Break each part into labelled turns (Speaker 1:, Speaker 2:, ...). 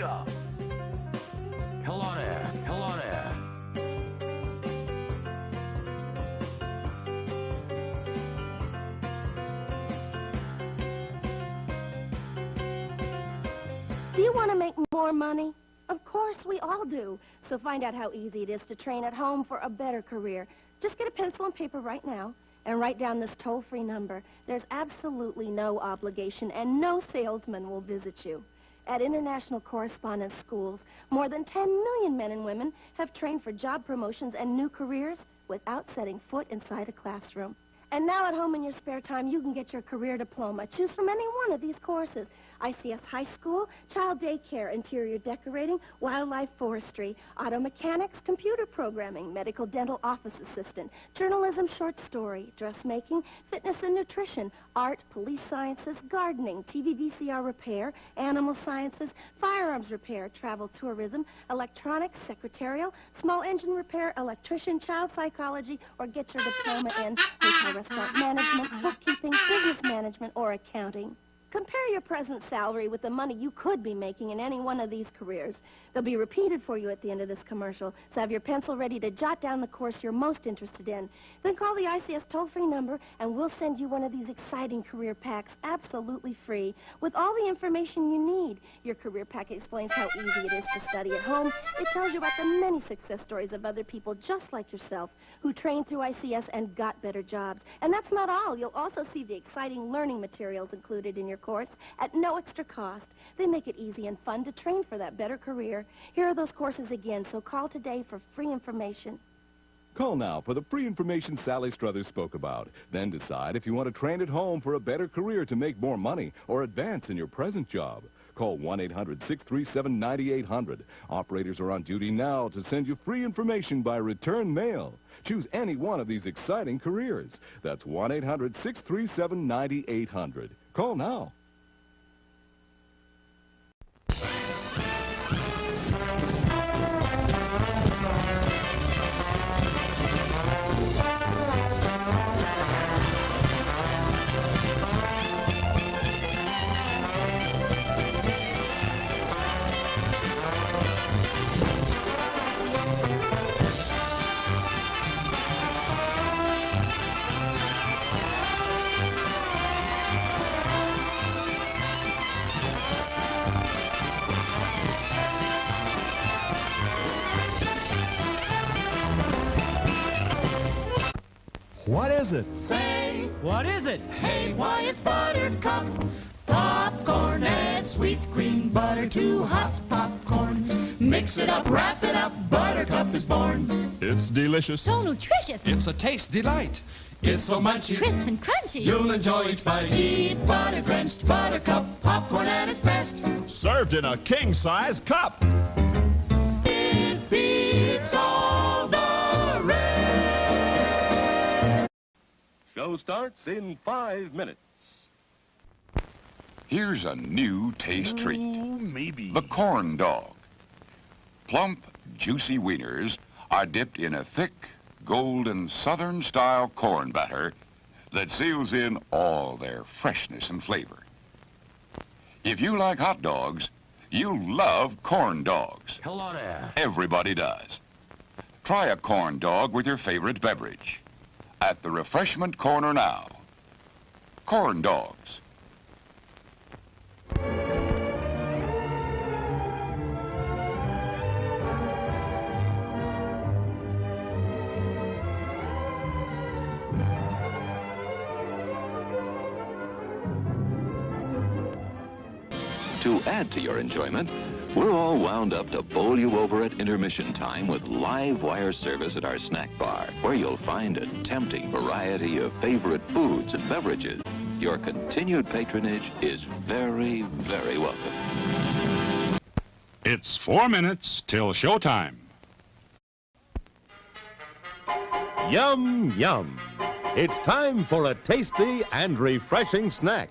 Speaker 1: job.
Speaker 2: Hello there. Hello there.
Speaker 3: Do you want to make more money? Of course, we all do. So find out how easy it is to train at home for a better career. Just get a pencil and paper right now and write down this toll-free number. There's absolutely no obligation and no salesman will visit you. At International Correspondence Schools, more than 10 million men and women have trained for job promotions and new careers without setting foot inside a classroom. And now at home in your spare time, you can get your career diploma. Choose from any one of these courses. ICS High School, Child Daycare, Interior Decorating, Wildlife Forestry, Auto Mechanics, Computer Programming, Medical Dental Office Assistant, Journalism Short Story, Dressmaking, Fitness and Nutrition, Art, Police Sciences, Gardening, TV VCR Repair, Animal Sciences, Firearms Repair, Travel Tourism, Electronics, Secretarial, Small Engine Repair, Electrician, Child Psychology, or get your diploma in Hotel Restaurant Management, Bookkeeping, Business Management, or Accounting. Compare your present salary with the money you could be making in any one of these careers. They'll be repeated for you at the end of this commercial, so have your pencil ready to jot down the course you're most interested in. Then call the ICS toll-free number, and we'll send you one of these exciting career packs absolutely free with all the information you need. Your career pack explains how easy it is to study at home. It tells you about the many success stories of other people just like yourself who trained through ICS and got better jobs. And that's not all. You'll also see the exciting learning materials included in your course at no extra cost. They make it easy and fun to train for that better career. Here are those courses again, so call today for free information.
Speaker 4: Call now for the free information Sally Struthers spoke about. Then decide if you want to train at home for a better career to make more money or advance in your present job. Call 1-800-637-9800. Operators are on duty now to send you free information by return mail. Choose any one of these exciting careers. That's 1-800-637-9800. Call now.
Speaker 5: What is it?
Speaker 6: Say,
Speaker 5: What is it?
Speaker 6: hey, why it's Buttercup. Popcorn, add sweet cream butter to hot popcorn. Mix it up, wrap it up, Buttercup is born.
Speaker 7: It's delicious.
Speaker 8: So nutritious.
Speaker 7: It's a taste delight.
Speaker 6: It's so munchy,
Speaker 8: Crisp and crunchy.
Speaker 6: you'll enjoy each bite. Eat butter-drenched Buttercup, popcorn at its best.
Speaker 7: Served in a king-size cup.
Speaker 6: It beats all the rest.
Speaker 2: Show starts in 5 minutes.
Speaker 9: Here's a new taste treat.
Speaker 1: Maybe.
Speaker 9: The corn dog. Plump, juicy wieners are dipped in a thick, golden Southern-style corn batter that seals in all their freshness and flavor. If you like hot dogs, you'll love corn dogs.
Speaker 2: Hello there.
Speaker 9: Everybody does. Try a corn dog with your favorite beverage. At the refreshment corner now. Corn dogs.
Speaker 10: To add to your enjoyment, we're all wound up to bowl you over at intermission time with live wire service at our snack bar, where you'll find a tempting variety of favorite foods and beverages. Your continued patronage is very, very welcome.
Speaker 7: It's 4 minutes till showtime.
Speaker 11: Yum, yum. It's time for a tasty and refreshing snack.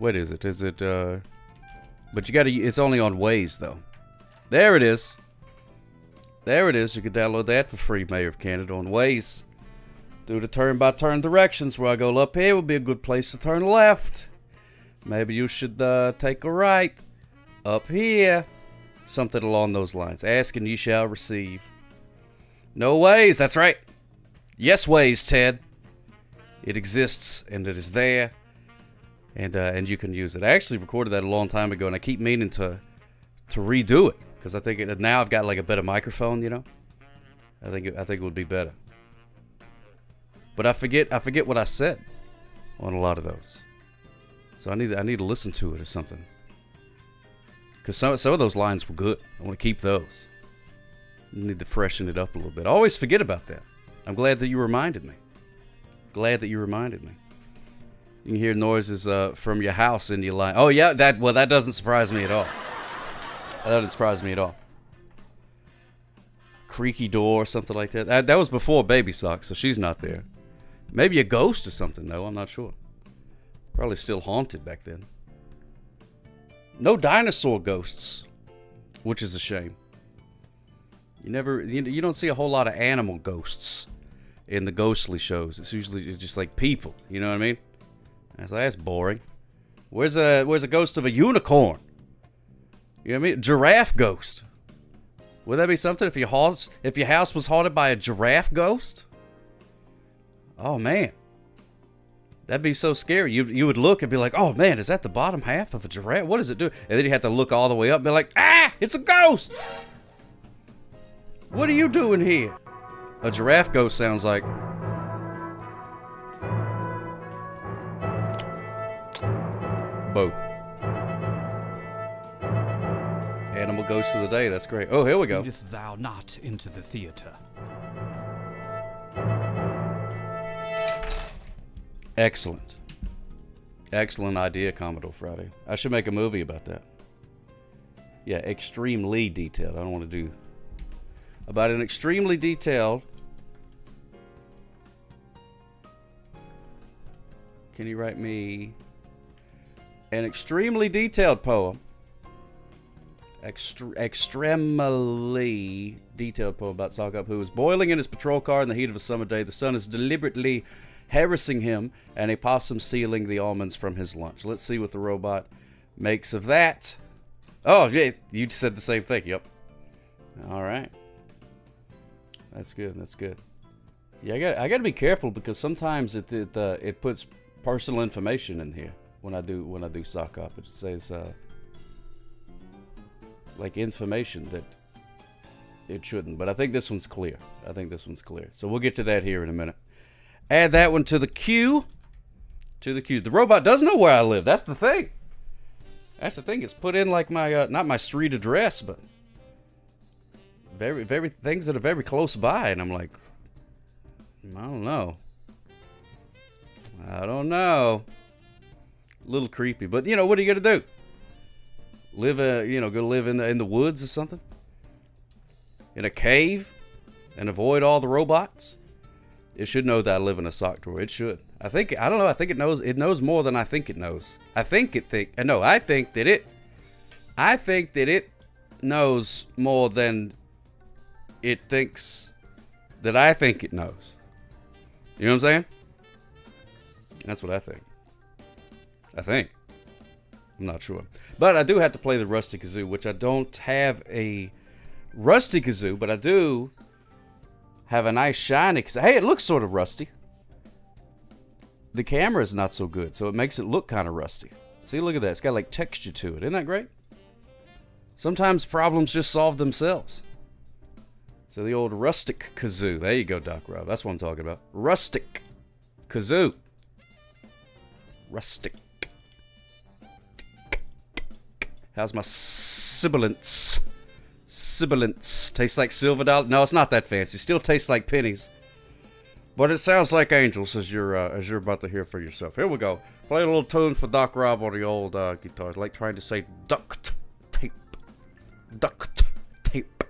Speaker 5: What is it? Is it, but you gotta, it's only on Waze, though. There it is. There it is. You can download that for free, Mayor of Canada, on Waze. Do the turn-by-turn directions. Where I go up here would be a good place to turn left. Maybe you should take a right up here. Something along those lines. Ask and you shall receive. No Waze. That's right. Yes, Waze, Ted. It exists, and it is there. And you can use it. I actually recorded that a long time ago, and I keep meaning to redo it. Because I think now I've got like a better microphone, you know. I think it would be better. But I forget what I said on a lot of those. So I need to listen to it or something. Because some of those lines were good. I want to keep those. You need to freshen it up a little bit. I always forget about that. I'm glad that you reminded me. Glad that you reminded me. You can hear noises from your house in your line. Oh yeah, that doesn't surprise me at all. That doesn't surprise me at all. Creaky door or something like that. That was before Baby Sock, so she's not there. Maybe a ghost or something, though. I'm not sure. Probably still haunted back then. No dinosaur ghosts, which is a shame. You don't see a whole lot of animal ghosts in the ghostly shows. It's usually just like people. You know what I mean? That's boring. Where's a ghost of a unicorn? You know what I mean? Giraffe ghost. Would that be something if your house was haunted by a giraffe ghost? Oh man, that'd be so scary. You would look and be like, oh man, is that the bottom half of a giraffe? What does it do? And then you have to look all the way up and be like, ah, it's a ghost. What are you doing here? A giraffe ghost sounds like. Bo. Animal ghost of the day. That's great. Oh, here we go.
Speaker 12: Speedeth thou not into the theater.
Speaker 5: Excellent. Excellent idea, Commodore Friday. I should make a movie about that. Yeah, extremely detailed. I don't want to do about an extremely detailed. Can you write me an extremely detailed poem? Extremely detailed poem about Sock Up, who is boiling in his patrol car in the heat of a summer day. The sun is deliberately harassing him, and a possum stealing the almonds from his lunch. Let's see what the robot makes of that. Oh, yeah, you said the same thing. Yep. All right. That's good. That's good. Yeah, I got to be careful because sometimes it puts personal information in here when I do Sock Up. It says like information that it shouldn't. But I think this one's clear. So we'll get to that here in a minute. Add that one to the queue. The robot does know where I live. That's the thing. It's put in like my not my street address, but very things that are very close by, and I'm like, I don't know. A little creepy, but you know, what are you gonna do? Go live in the woods or something? In a cave and avoid all the robots? It should know that I live in a sock drawer. It should. I think it knows more than I think it knows. I think that it knows more than it thinks that I think it knows. You know what I'm saying? That's what I think. I'm not sure. But I do have to play the Rusty Kazoo, which I don't have a Rusty Kazoo, but I do have a nice shiny kazoo. Hey, it looks sort of rusty. The camera is not so good, so it makes it look kind of rusty. See, look at that. It's got like texture to it. Isn't that great? Sometimes problems just solve themselves. So the old rustic kazoo. There you go, Doc Rob. That's what I'm talking about. Rustic kazoo. Rustic. How's my sibilance? Sibilance. Tastes like silver dollar. No, it's not that fancy. Still tastes like pennies. But it sounds like angels as you're about to hear for yourself. Here we go. Play a little tune for Doc Rob on the old guitar. It's like trying to say duct tape. Duct tape.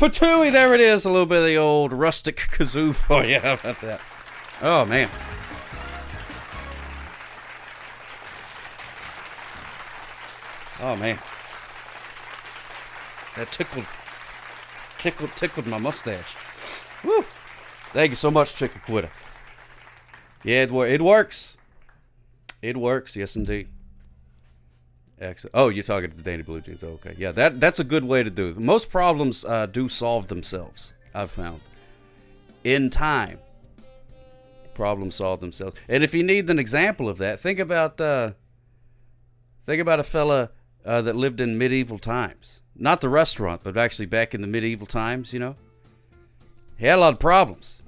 Speaker 5: Patooey, there it is. A little bit of the old rustic kazoo for you. How about that? Oh, man. Oh, man. That tickled my mustache. Woo. Thank you so much, Chickaquita. Yeah, it works. It works, yes, indeed. Excellent. Oh, you're talking to the Danny Blue Jeans. Okay, yeah, that's a good way to do it. Most problems do solve themselves, I've found. In time, problems solve themselves. And if you need an example of that, think about a fella that lived in medieval times. Not the restaurant, but actually back in the medieval times, you know. He had a lot of problems.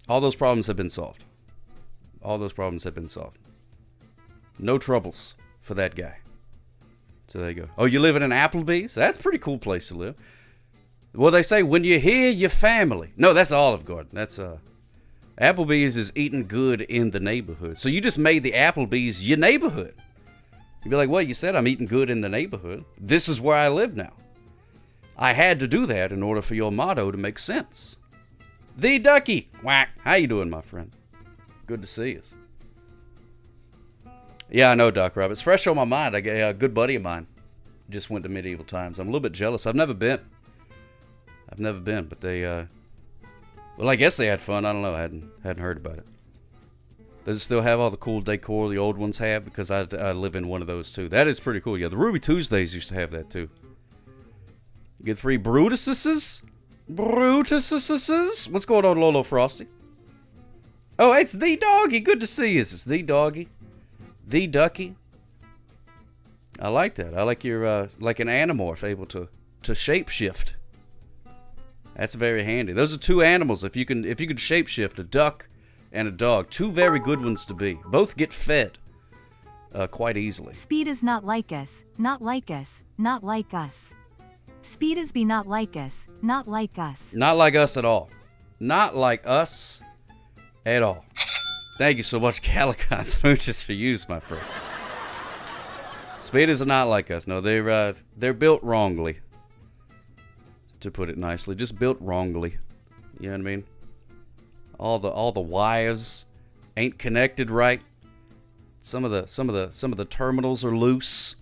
Speaker 5: All those problems have been solved. All those problems have been solved. No troubles for that guy. So there you go. Oh, you live in an Applebee's? That's a pretty cool place to live. Well, they say when you hear your family. No, that's Olive Garden. That's Applebee's is eating good in the neighborhood. So you just made the Applebee's your neighborhood. You'd be like, well, you said I'm eating good in the neighborhood. This is where I live now. I had to do that in order for your motto to make sense. The Ducky. Whack. How you doing, my friend? Good to see you. Yeah, I know, Doc Rob. It's fresh on my mind. A good buddy of mine just went to medieval times. I'm a little bit jealous. I've never been, but they, well, I guess they had fun. I don't know. I hadn't heard about it. Does it still have all the cool decor the old ones have? Because I live in one of those, too. That is pretty cool. Yeah, the Ruby Tuesdays used to have that, too. You get 3 Brutuses? Brutuses? What's going on, Lolo Frosty? Oh, it's the Doggy. Good to see you. It's the Doggy. The Ducky. I like that. I like your, like an Animorph able to shapeshift. That's very handy. Those are 2 animals. If you could shapeshift a duck and a dog, 2 very good ones to be. Both get fed quite easily.
Speaker 13: Speed is not like us, not like us, not like us. Speed is be not like us, not like us.
Speaker 5: Not like us at all. Not like us at all. Thank you so much, Calicon Smooches, for use, my friend. Speeders are not like us. No, they're built wrongly. To put it nicely, just built wrongly. You know what I mean? All the wires ain't connected right. Some of the terminals are loose.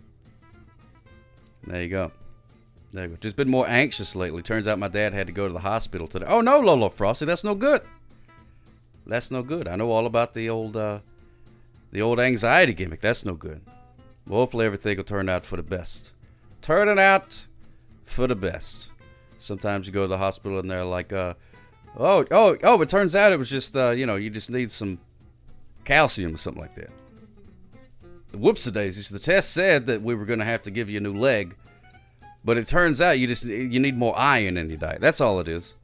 Speaker 5: There you go. There you go. Just been more anxious lately. Turns out my dad had to go to the hospital today. Oh no, Lolo Frosty, that's no good. That's no good. I know all about the old anxiety gimmick. That's no good. Well, hopefully everything will turn out for the best. Turning out for the best. Sometimes you go to the hospital and they're like, it turns out it was just, you just need some calcium or something like that. Whoopsie-daisies. The test said that we were going to have to give you a new leg, but it turns out you need more iron in your diet. That's all it is.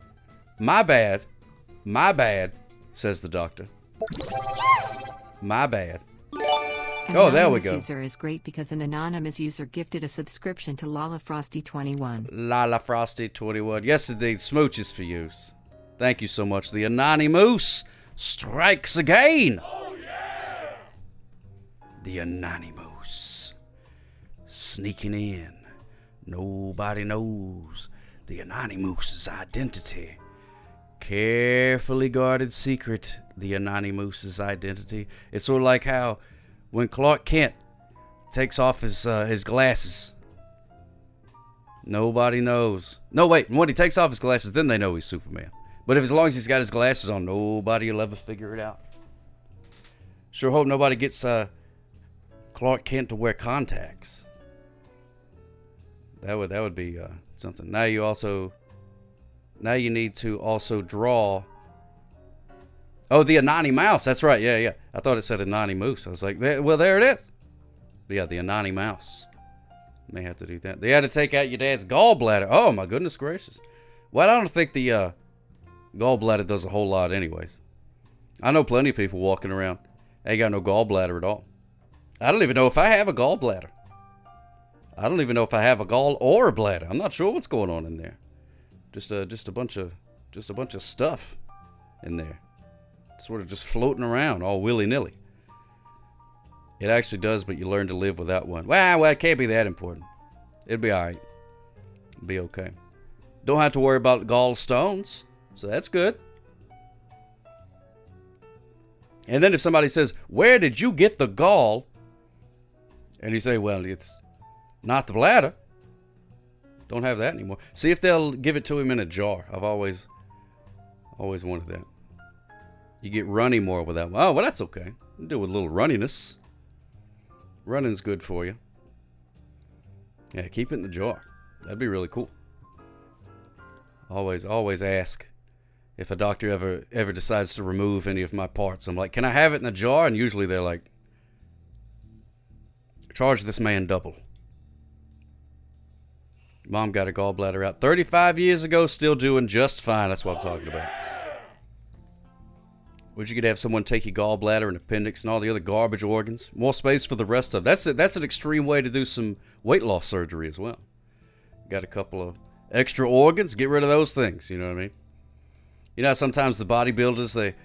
Speaker 5: My bad, says the doctor. My bad. Oh, there we go.
Speaker 14: Anonymous user is great because an anonymous user gifted a subscription to Lala Frosty 21.
Speaker 5: Lala Frosty 21. Yes, indeed. Smooches for use. Thank you so much. The Anonymous strikes again. Oh, yeah. The Anonymous sneaking in. Nobody knows the Anonymouse's identity. Carefully guarded secret, the Anonymouse's identity. It's sort of like how when Clark Kent takes off his glasses, nobody knows. No, wait, when he takes off his glasses, then they know he's Superman. But if as long as he's got his glasses on, nobody will ever figure it out. Sure hope nobody gets Clark Kent to wear contacts. That would be something. Now you need to also draw. Oh, the Anony Mouse. That's right. Yeah. I thought it said Anony Moose. I was like, well, there it is. But yeah, the Anony Mouse. May have to do that. They had to take out your dad's gallbladder. Oh my goodness gracious. Well, I don't think the gallbladder does a whole lot anyways. I know plenty of people walking around ain't got no gallbladder at all. I don't even know if I have a gallbladder. I don't even know if I have a gall or a bladder. I'm not sure what's going on in there. Just a bunch of stuff in there. Sort of just floating around all willy-nilly. It actually does, but you learn to live without one. Well, it can't be that important. It'll be alright. It'll be okay. Don't have to worry about gallstones, so that's good. And then if somebody says, where did you get the gall? And you say, well, it's not the bladder. Don't have that anymore. See if they'll give it to him in a jar. I've always wanted that. You get runny more with that one. Oh, well, that's okay. You can do with a little runniness. Running's good for you. Yeah, keep it in the jar. That'd be really cool. Always ask if a doctor ever decides to remove any of my parts. I'm like, can I have it in a jar? And usually they're like, charge this man double. Mom got a gallbladder out 35 years ago, still doing just fine. That's what I'm talking about. Would you could have someone take your gallbladder and appendix and all the other garbage organs? More space for the rest of them. That's an extreme way to do some weight loss surgery as well. Got a couple of extra organs, get rid of those things. You know what I mean? You know, sometimes the bodybuilders,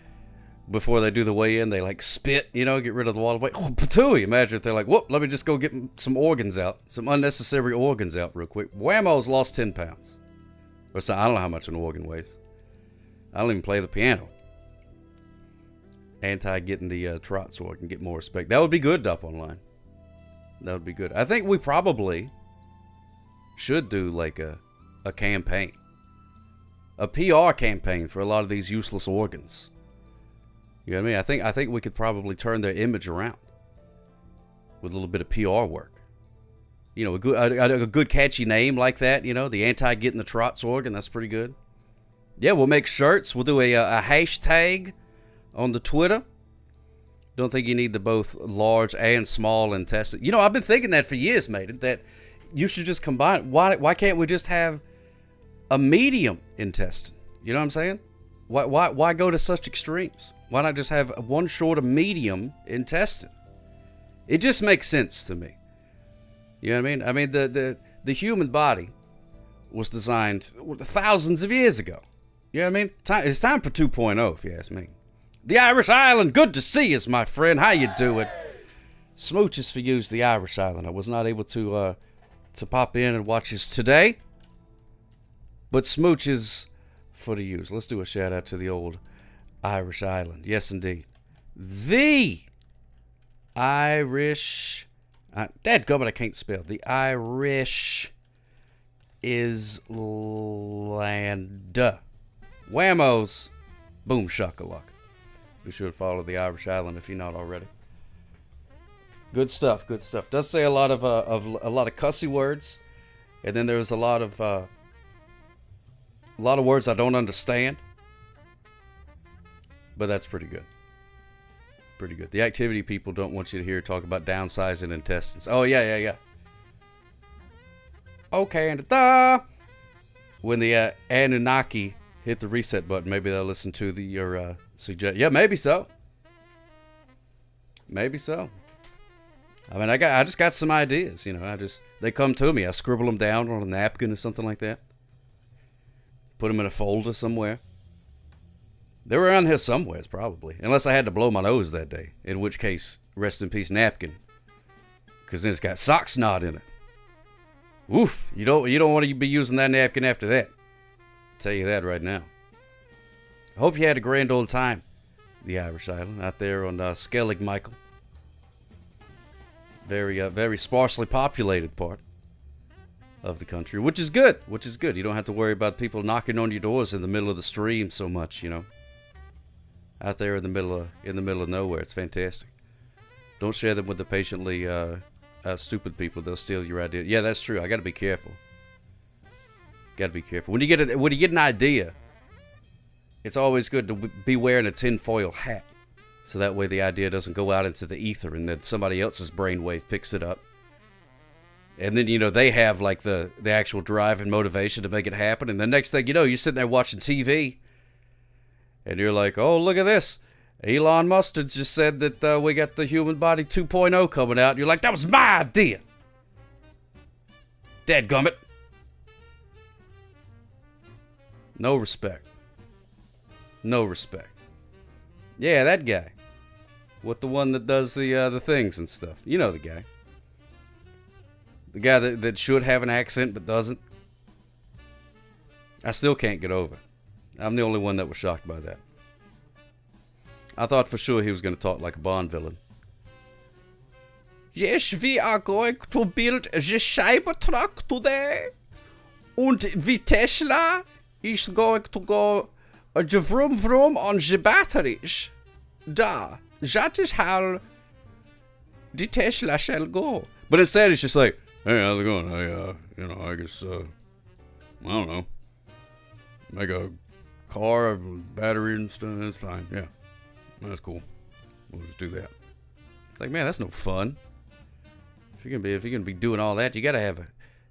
Speaker 5: before they do the weigh-in, they like spit, you know, get rid of the wall of weight. Oh, patooey. Imagine if they're like, whoop, let me just go get some organs out, some unnecessary organs out real quick. Whammo's lost 10 pounds. Or so, I don't know how much an organ weighs. I don't even play the piano. Getting the trot so I can get more respect. That would be good up online. That would be good. I think we probably should do like a campaign. A PR campaign for a lot of these useless organs. You know what I mean? I think we could probably turn their image around with a little bit of PR work. You know, a good catchy name like that. You know, the getting the trots organ. That's pretty good. Yeah, we'll make shirts. We'll do a hashtag on the Twitter. Don't think you need the both large and small intestine. You know, I've been thinking that for years, mate. That you should just combine. Why can't we just have a medium intestine? You know what I'm saying? Why go to such extremes? Why not just have one short of medium intestine? It just makes sense to me. You know what I mean? I mean, the human body was designed thousands of years ago. You know what I mean? It's time for 2.0, if you ask me. The Irish Island, good to see us, my friend. How you doing? Smooches for you's the Irish Island. I was not able to pop in and watch us today, but smooches for the use. Let's do a shout out to the old Irish Island. Yes, indeed. The Irish... dadgummit, I can't spell. The Irish Island. Whammos. Boom shakalaka. Be sure to follow the Irish Island if you're not already. Good stuff, good stuff. Does say a lot of cussy words, and then there's a lot of words I don't understand. But that's pretty good. Pretty good. The activity people don't want you to hear talk about downsizing intestines. Oh, yeah. Okay, and when the Anunnaki hit the reset button, maybe they'll listen to your suggestion. Yeah, maybe so. Maybe so. I mean, I just got some ideas, you know. They come to me. I scribble them down on a napkin or something like that. Put them in a folder somewhere. They were around here somewhere, probably. Unless I had to blow my nose that day. In which case, rest in peace, napkin. Because then it's got sock snot in it. Oof, you don't want to be using that napkin after that. I'll tell you that right now. I hope you had a grand old time, the Irish Island, out there on Skellig Michael. Very sparsely populated part of the country, which is good. You don't have to worry about people knocking on your doors in the middle of the stream so much, you know. Out there in the middle of nowhere, it's fantastic. Don't share them with the patiently stupid people. They'll steal your idea. Yeah, that's true. I got to be careful. When you get an idea, it's always good to be wearing a tinfoil hat, so that way the idea doesn't go out into the ether and then somebody else's brainwave picks it up. And then, you know, they have like the actual drive and motivation to make it happen. And the next thing you know, you're sitting there watching TV and you're like, oh, look at this. Elon Musk just said that we got the human body 2.0 coming out. And you're like, that was my idea. Dadgummit. No respect. Yeah, that guy. With the one that does the things and stuff. You know the guy. The guy that should have an accent but doesn't. I still can't get over it. I'm the only one that was shocked by that. I thought for sure he was going to talk like a Bond villain. Yes, we are going to build the Cybertruck today. And the Tesla is going to go the vroom vroom on the batteries. That is how the Tesla shall go. But instead it's just like, hey, how's it going? I guess, I don't know. Make a car with battery and stuff. That's fine. Yeah. That's cool. We'll just do that. It's like, man, that's no fun. If you're gonna be doing all that, you gotta have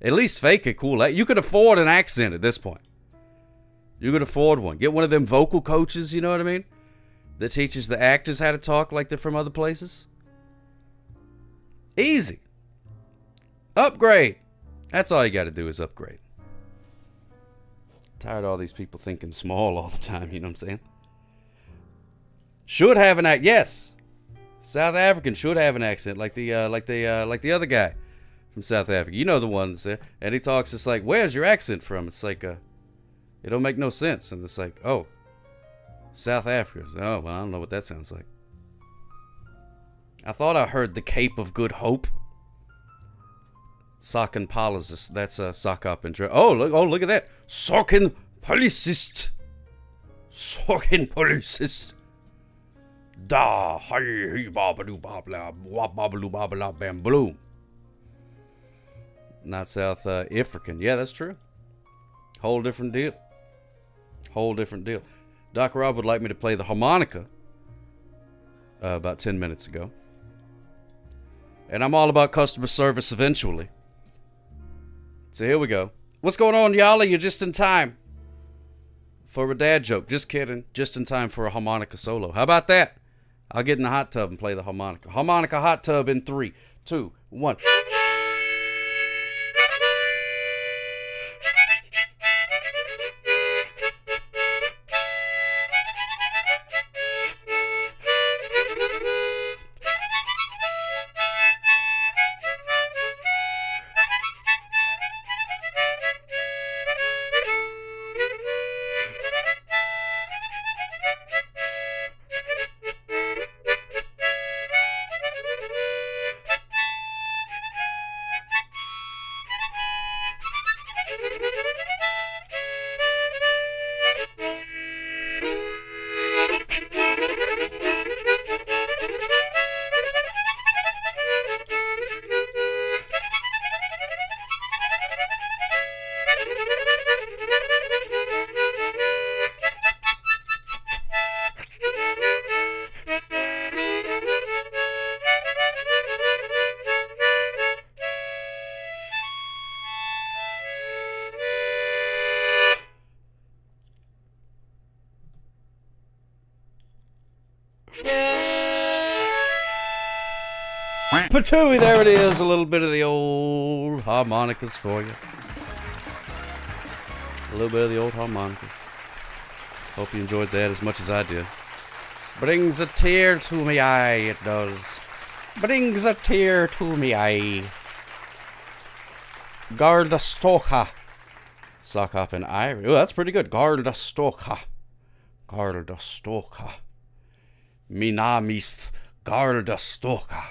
Speaker 5: at least fake a cool accent. You can afford an accent at this point. You can afford one. Get one of them vocal coaches, you know what I mean? That teaches the actors how to talk like they're from other places. Easy. Upgrade. That's all you gotta do is upgrade. Tired of all these people thinking small all the time, you know what I'm saying? Should have an accent. Yes. South African should have an accent like the other guy from South Africa. You know the ones there. And he talks just like, where's your accent from? It's like, it don't make no sense. And it's like, oh, South Africa. Oh, well, I don't know what that sounds like. I thought I heard the Cape of Good Hope. Socken policist. That's a sock up in German. Oh, look at that. Socken policist. Socken policist. Da, hi, babaloo, babla, babaloo, babla, bam, bloom. Not South African. Yeah, that's true. Whole different deal. Doc Rob would like me to play the harmonica about 10 minutes ago. And I'm all about customer service eventually. So here we go. What's going on, y'all? You're just in time for a dad joke. Just kidding. Just in time for a harmonica solo. How about that? I'll get in the hot tub and play the harmonica. Harmonica hot tub in 3, 2, 1. Patooey, there it is. A little bit of the old harmonicas for you. A little bit of the old harmonicas. Hope you enjoyed that as much as I did. Brings a tear to me eye, it does. Brings a tear to me eye. Gardastocha. Sock hop in Irish. Oh, that's pretty good. Gardastocha. Gardastocha. Minamist Gardastocha.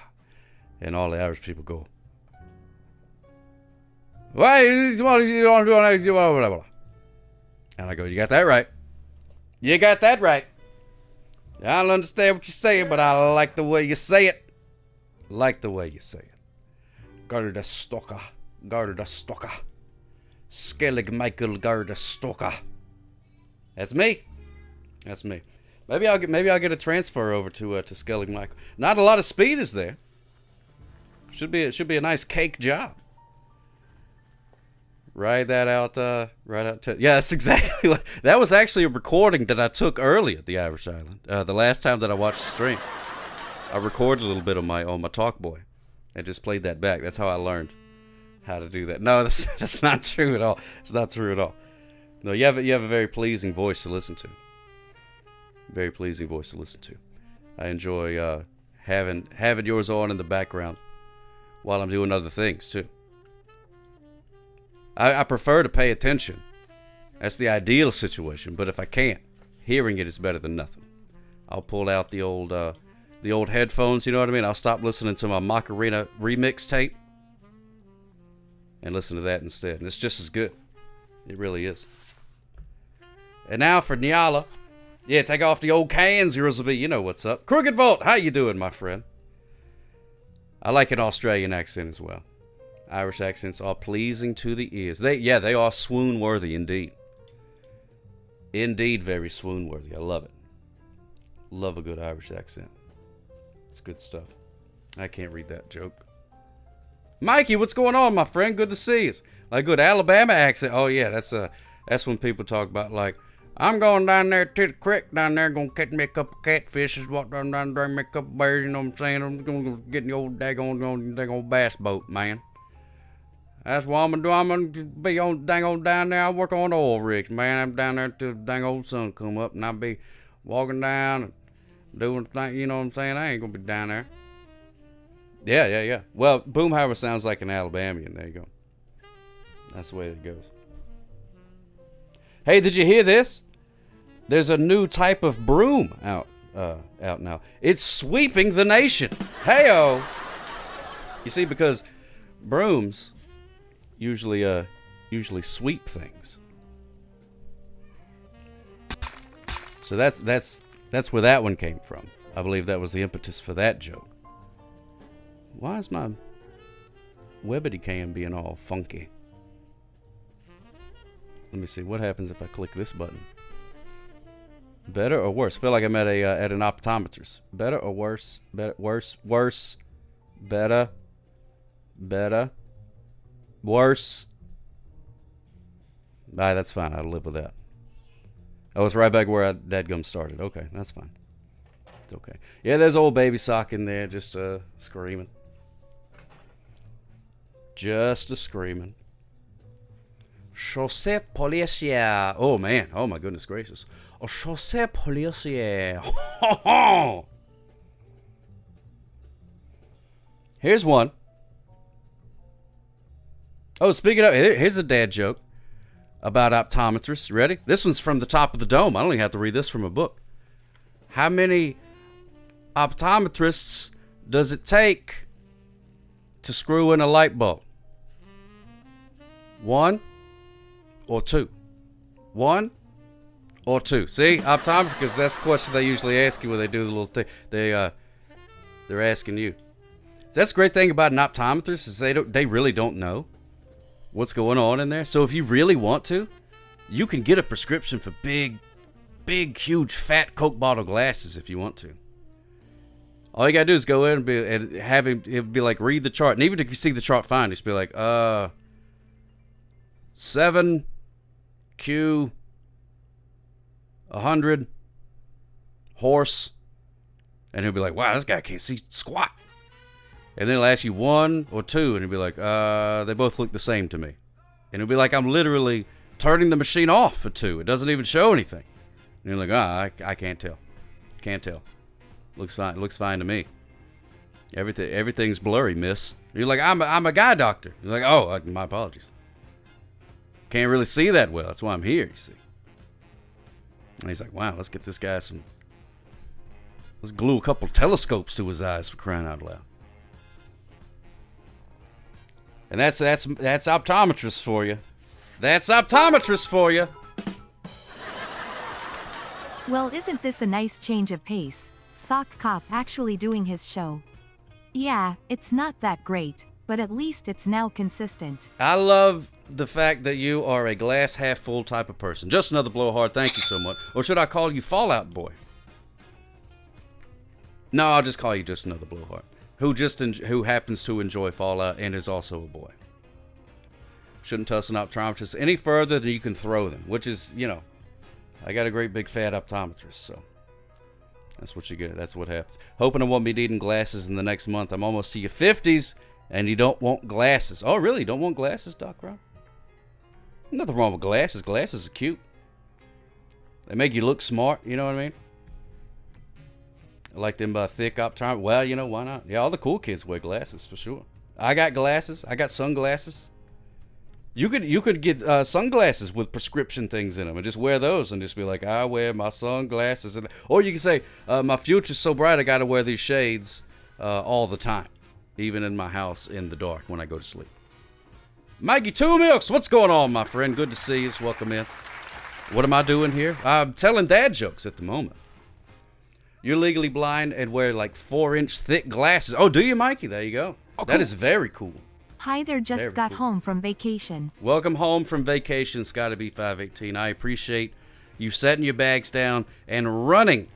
Speaker 5: And all the Irish people go, why you want to do? And I go, you got that right. You got that right. I don't understand what you're saying, but I like the way you say it. Like the way you say it. Gardastocha. Gardastocha. Skellig Michael Gardastocha. That's me. That's me. Maybe I'll get a transfer over to Skellig Michael. Not a lot of speed is there. Should be a nice cake job. Ride that out. Yeah, that's exactly what. That was actually a recording that I took early at the Irish Island. The last time that I watched the stream, I recorded a little bit on my Talkboy, and just played that back. That's how I learned how to do that. No, that's not true at all. It's not true at all. No, you have a very pleasing voice to listen to. Very pleasing voice to listen to. I enjoy having yours on in the background while I'm doing other things too. I prefer to pay attention. That's the ideal situation. But if I can't, hearing it is better than nothing. I'll pull out the old headphones. You know what I mean? I'll stop listening to my Macarena remix tape and listen to that instead. And it's just as good. It really is. And now for Nyala. Yeah, take off the old cans, Rosalie. You know what's up. Crooked Vault, how you doing, my friend? I like an Australian accent as well. Irish accents are pleasing to the ears. They are swoon-worthy indeed. Indeed, very swoon-worthy. I love it. Love a good Irish accent. It's good stuff. I can't read that joke. Mikey, what's going on, my friend? Good to see you. Like good Alabama accent. Oh yeah, that's when people talk about like, I'm going down there to the creek down there, gonna catch me a couple catfishes, walk down there, make a couple bears, you know what I'm saying? I'm gonna get in the old daggone bass boat, man. That's what I'm gonna do. I'm gonna be on down there. I work on oil rigs, man. I'm down there till the dang old sun come up, and I'll be walking down and doing things, you know what I'm saying? I ain't gonna be down there. Yeah. Well, Boomhauer sounds like an Alabamian. There you go. That's the way it goes. Hey, did you hear this? There's a new type of broom out now. It's sweeping the nation. Hey-o! You see, because brooms usually sweep things. So that's where that one came from. I believe that was the impetus for that joke. Why is my Webbity cam being all funky? Let me see. What happens if I click this button? Better or worse? Feel like I'm at an optometrist. Better or worse? Better, worse. Better. Worse. Alright, that's fine. I'll live with that. Oh, it's right back where I dadgum started. Okay, that's fine. It's okay. Yeah, there's old baby sock in there just screaming. Just screaming. Chaussette policière. Oh, man. Oh, my goodness gracious. Oh, chaussette policière. Here's one. Oh, speaking of, here's a dad joke about optometrists. Ready? This one's from the top of the dome. I don't even have to read this from a book. How many optometrists does it take to screw in a light bulb? 1 or 2? 1 or 2? See, optometrists, that's the question they usually ask you when they do the little thing. They're asking you. So that's the great thing about an optometrist is they really don't know what's going on in there. So if you really want to, you can get a prescription for big, huge, fat Coke bottle glasses if you want to. All you gotta do is go in and have him. It'll be like read the chart, and even if you see the chart fine, just be like, 7Q 100 horse, and he'll be like, wow, this guy can't see squat. And then he'll ask you 1 or 2, and he'll be like, they both look the same to me. And it'll be like I'm literally turning the machine off for 2. It doesn't even show anything. And you're like, I can't tell. Can't tell. Looks fine. Looks fine to me. Everything's blurry, miss. You're like, I'm a guy doctor. You're like, oh, my apologies. Can't really see that well. That's why I'm here, you see. And he's like, wow, let's get this guy some... Let's glue a couple telescopes to his eyes, for crying out loud. And that's optometrist for you. That's optometrist for you.
Speaker 13: Well, isn't this a nice change of pace? Sock Cop actually doing his show. Yeah, it's not that great, but at least it's now consistent.
Speaker 5: I love the fact that you are a glass half full type of person. Just another blowhard, thank you so much. Or should I call you Fallout Boy? No, I'll just call you just another blowhard. Who happens to enjoy Fallout and is also a boy. Shouldn't tussle an optometrist any further than you can throw them, which is, you know, I got a great big fat optometrist, so that's what you get. That's what happens. Hoping I won't be needing glasses in the next month. I'm almost to your 50s, and you don't want glasses. Oh, really? You don't want glasses, Doc Rob? Nothing wrong with glasses. Glasses are cute. They make you look smart, you know what I mean? I like them thick optometrists. Well, you know, why not? Yeah, all the cool kids wear glasses, for sure. I got glasses. I got sunglasses. You could get sunglasses with prescription things in them and just wear those and just be like, I wear my sunglasses. Or you can say, my future's so bright I got to wear these shades all the time, even in my house in the dark when I go to sleep. Mikey Two Milks, what's going on, my friend? Good to see you. Welcome in. What am I doing here? I'm telling dad jokes at the moment. You're legally blind and wear like 4-inch thick glasses. Oh, do you, Mikey? There you go. Oh, that is very cool.
Speaker 13: Hi there, just
Speaker 5: Very
Speaker 13: got
Speaker 5: cool.
Speaker 13: home from vacation.
Speaker 5: Welcome home from vacation, Scotty B518. I appreciate you setting your bags down and running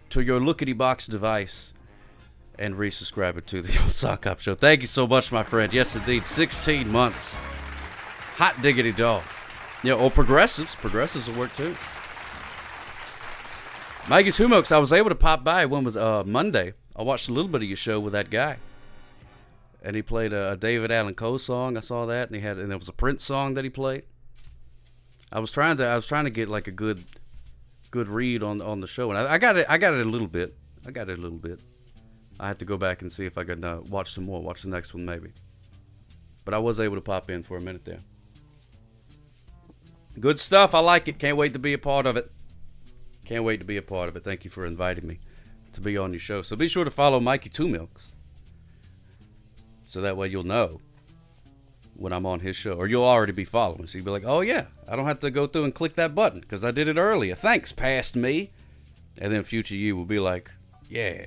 Speaker 5: to your lookity-box device and resubscribing to the old Sock Up Show. Thank you so much, my friend. Yes, indeed. 16 months. Hot diggity dog. Yeah, or progressives. Progressives will work too. Mikey Two Milks, I was able to pop by. When was Monday? I watched a little bit of your show with that guy. And he played a David Allan Coe song. I saw that, and there was a Prince song that he played. I was trying to get like a good read on the show, and I got it a little bit. I had to go back and see if I could watch some more. Watch the next one maybe. But I was able to pop in for a minute there. Good stuff. I like it. Can't wait to be a part of it. Thank you for inviting me to be on your show. So be sure to follow Mikey Two Milks. So that way you'll know when I'm on his show. Or you'll already be following. So you'll be like, oh yeah, I don't have to go through and click that button because I did it earlier. Thanks, past me. And then future you will be like, yeah.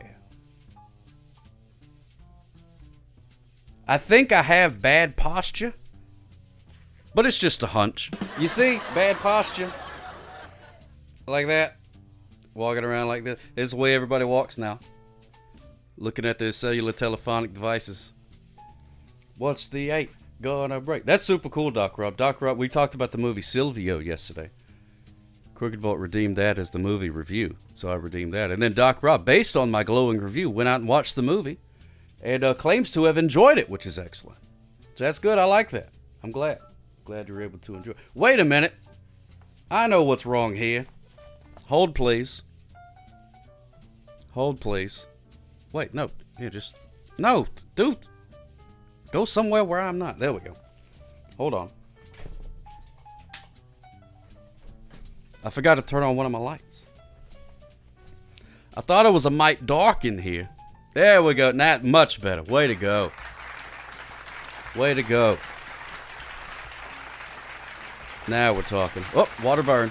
Speaker 5: I think I have bad posture. But it's just a hunch. You see? Bad posture. Like that. Walking around like this. This is the way everybody walks now. Looking at their cellular telephonic devices. What's the 8 gonna break? That's super cool, Doc Rob. Doc Rob, we talked about the movie Silvio yesterday. Crooked Vault redeemed that as the movie review. So I redeemed that. And then Doc Rob, based on my glowing review, went out and watched the movie. And claims to have enjoyed it, which is excellent. So that's good. I like that. I'm glad. Glad you're able to enjoy it. Wait a minute. I know what's wrong here. Hold, please. Hold, please. Wait, no. Here, just... No, dude. Go somewhere where I'm not. There we go. Hold on. I forgot to turn on one of my lights. I thought it was a mite dark in here. There we go. Not much better. Way to go. Way to go. Now we're talking. Oh, water burn.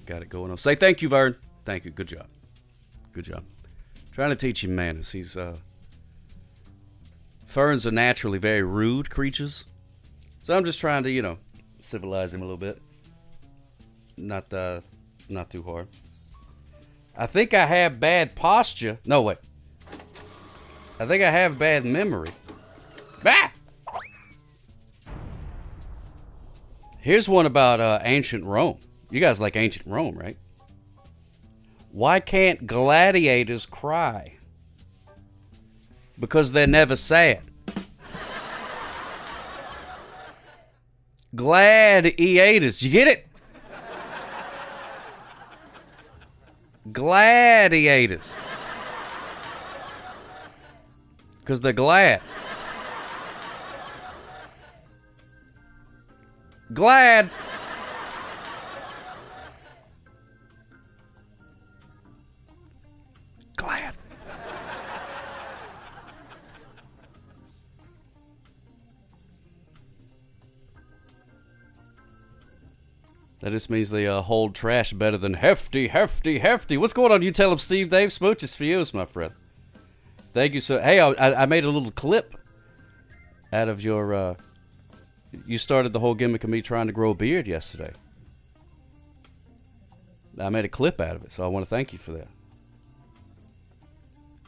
Speaker 5: Got it going on. Say thank you, Vern. Thank you. Good job. Good job. Trying to teach him manners. Ferns are naturally very rude creatures. So I'm just trying to, civilize him a little bit. Not too hard. I think I have bad posture. No, wait. I think I have bad memory. Bah! Here's one about ancient Rome. You guys like ancient Rome, right? Why can't gladiators cry? Because they're never sad. Gladiators. You get it? Gladiators. Because they're glad. Glad. Glad. That just means they hold trash better than hefty, hefty, hefty. What's going on? You tell him, Steve Dave. Smooches for you, my friend. Thank you, sir. Hey, I made a little clip out of your... you started the whole gimmick of me trying to grow a beard yesterday. I made a clip out of it, so I want to thank you for that.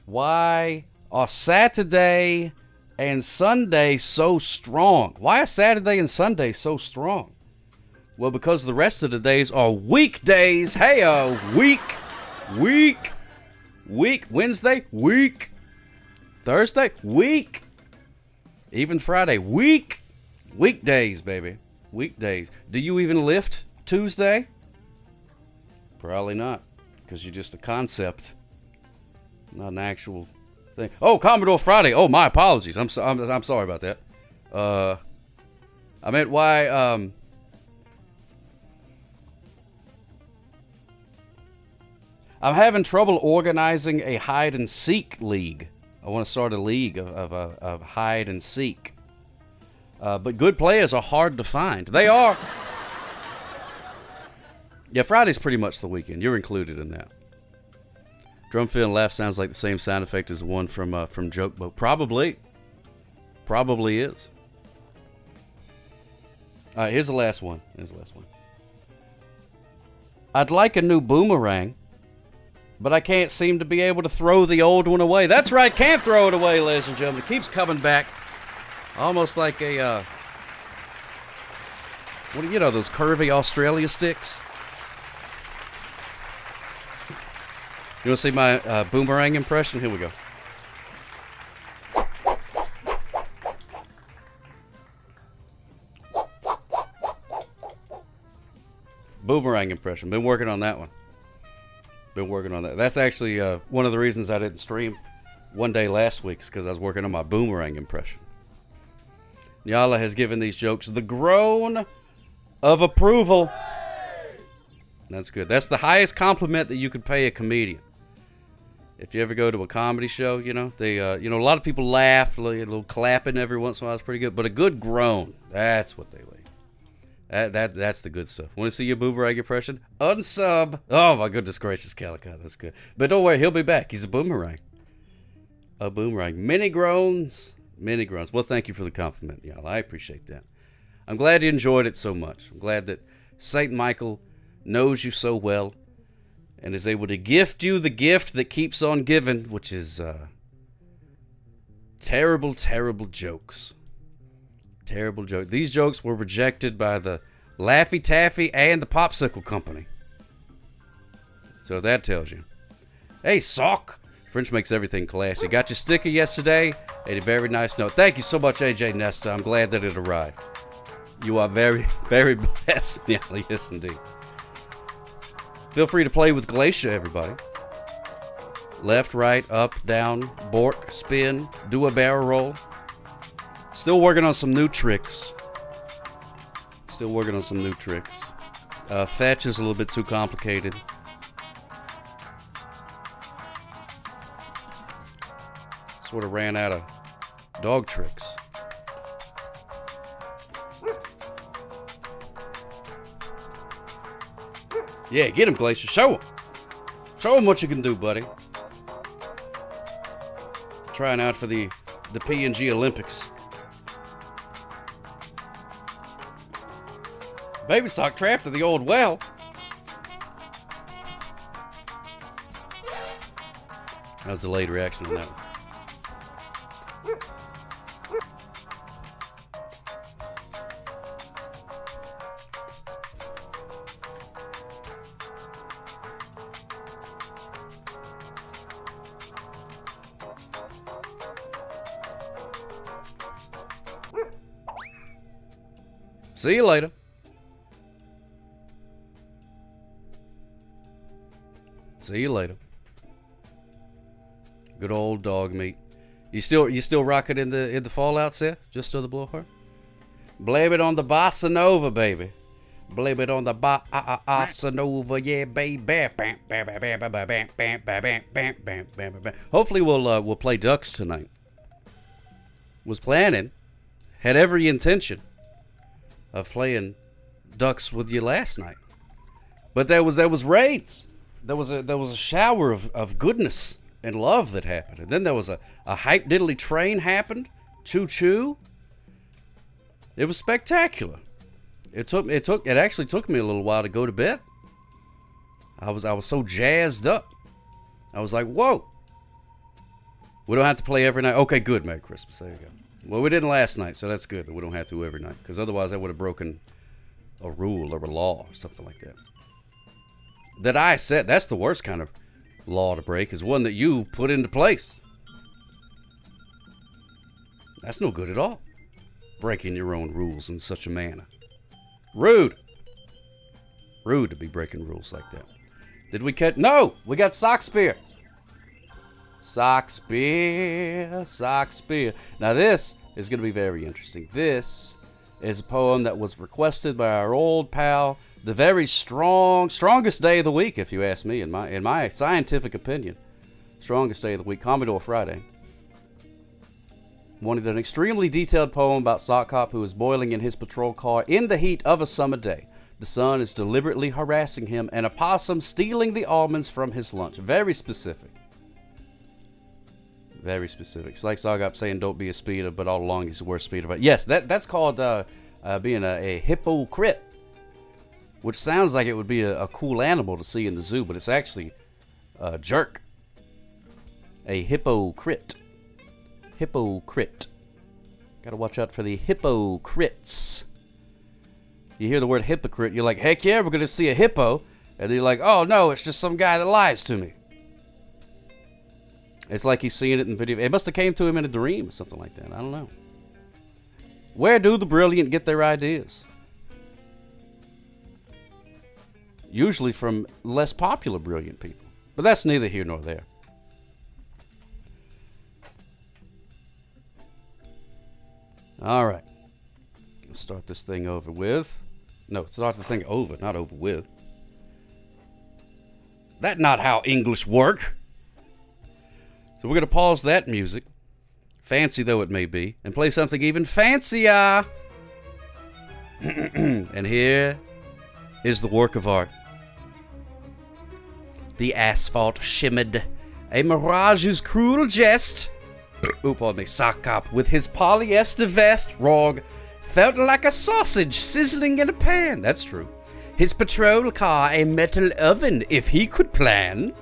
Speaker 5: Why are Saturday and Sunday so strong? Why are Saturday and Sunday so strong? Well, because the rest of the days are weekdays. Hey, week. Wednesday, week. Thursday, week. Even Friday, week. Weekdays, baby. Weekdays. Do you even lift Tuesday? Probably not, because you're just a concept, not an actual thing. Oh, Commodore Friday. Oh, my apologies. I'm sorry about that. I meant why. I'm having trouble organizing a hide and seek league. I want to start a league of hide and seek. But good players are hard to find. They are. Yeah, Friday's pretty much the weekend. You're included in that. Drum fill and laugh sounds like the same sound effect as the one from Joke Boat. Probably is. All right, here's the last one. I'd like a new boomerang, but I can't seem to be able to throw the old one away. That's right, can't throw it away, ladies and gentlemen. It keeps coming back. Almost like a, what do you know, those curvy Australia sticks? You want to see my boomerang impression? Here we go. Boomerang impression. Been working on that one. That's actually one of the reasons I didn't stream one day last week, is because I was working on my boomerang impression. Nyala has given these jokes the groan of approval. That's good. That's the highest compliment that you could pay a comedian. If you ever go to a comedy show, they, a lot of people laugh, a little clapping every once in a while is pretty good. But a good groan, that's what they like. That's the good stuff. Want to see your boomerang impression? Unsub. Oh my goodness gracious, Calicut, that's good. But don't worry, he'll be back. He's a boomerang. A boomerang. Many groans. Well, thank you for the compliment, y'all. I appreciate that. I'm glad you enjoyed it so much. I'm glad that St. Michael knows you so well and is able to gift you the gift that keeps on giving, which is terrible, terrible jokes. Terrible joke. These jokes were rejected by the Laffy Taffy and the Popsicle Company. So that tells you. Hey, Sock. French makes everything classy. Got your sticker yesterday. And a very nice note. Thank you so much, AJ Nesta. I'm glad that it arrived. You are very, very blessed. Yeah, yes, indeed. Feel free to play with Glacier, everybody. Left, right, up, down, bork, spin, do a barrel roll. Still working on some new tricks. Fetch is a little bit too complicated. Sort of ran out of dog tricks. Yeah, get him, Glacier. Show him. Show him what you can do, buddy. Trying out for the P&G Olympics. Baby Sock trapped to the old well. That was the delayed reaction on that one. See you later. See you later. Good old dog meat. You still rocking in the Fallout set? Just to the blowhard? Blame it on the bossa nova, baby. Blame it on the bossa nova, yeah, baby. Hopefully we'll play Ducks tonight. Was planning, had every intention of playing Ducks with you last night, but there was raids. There was a shower of goodness and love that happened, and then there was a hype diddly train happened. Choo choo. It was spectacular. It actually took me a little while to go to bed. I was so jazzed up. I was like, whoa. We don't have to play every night. Okay, good. Merry Christmas. There you go. Well, we didn't last night, so that's good that we don't have to every night, because otherwise I would have broken a rule or a law or something like that. That I set. That's the worst kind of law to break, is one that you put into place. That's no good at all. Breaking your own rules in such a manner. Rude. Rude to be breaking rules like that. Did we catch? No! We got Sock Spear. Sock Spear. Sock Spear. Now this is going to be very interesting. This is a poem that was requested by our old pal, the very strongest day of the week, if you ask me, in my scientific opinion. Strongest day of the week, Commodore Friday. Wanted an extremely detailed poem about Sock Cop who is boiling in his patrol car in the heat of a summer day. The sun is deliberately harassing him and a possum stealing the almonds from his lunch. Very specific. Very specific. It's like Sock Cop saying don't be a speeder, but all along he's the worst speeder. But yes, that's called being a hypocrite. Which sounds like it would be a cool animal to see in the zoo, but it's actually a jerk. A hypocrite. Hypocrite. Gotta watch out for the hypocrites. You hear the word hypocrite, you're like, heck yeah, we're gonna see a hippo. And then you're like, oh no, it's just some guy that lies to me. It's like he's seeing it in video. It must have came to him in a dream or something like that. I don't know. Where do the brilliant get their ideas? Usually from less popular brilliant people. But that's neither here nor there. All right. Let's start this thing over with. No, start the thing over, not over with. That's not how English work. So we're going to pause that music, fancy though it may be, and play something even fancier. And here is the work of art. The asphalt shimmered, a mirage's cruel jest. Pardon me, Sock Cop with his polyester vest, wrong, felt like a sausage sizzling in a pan. That's true. His patrol car a metal oven if he could plan.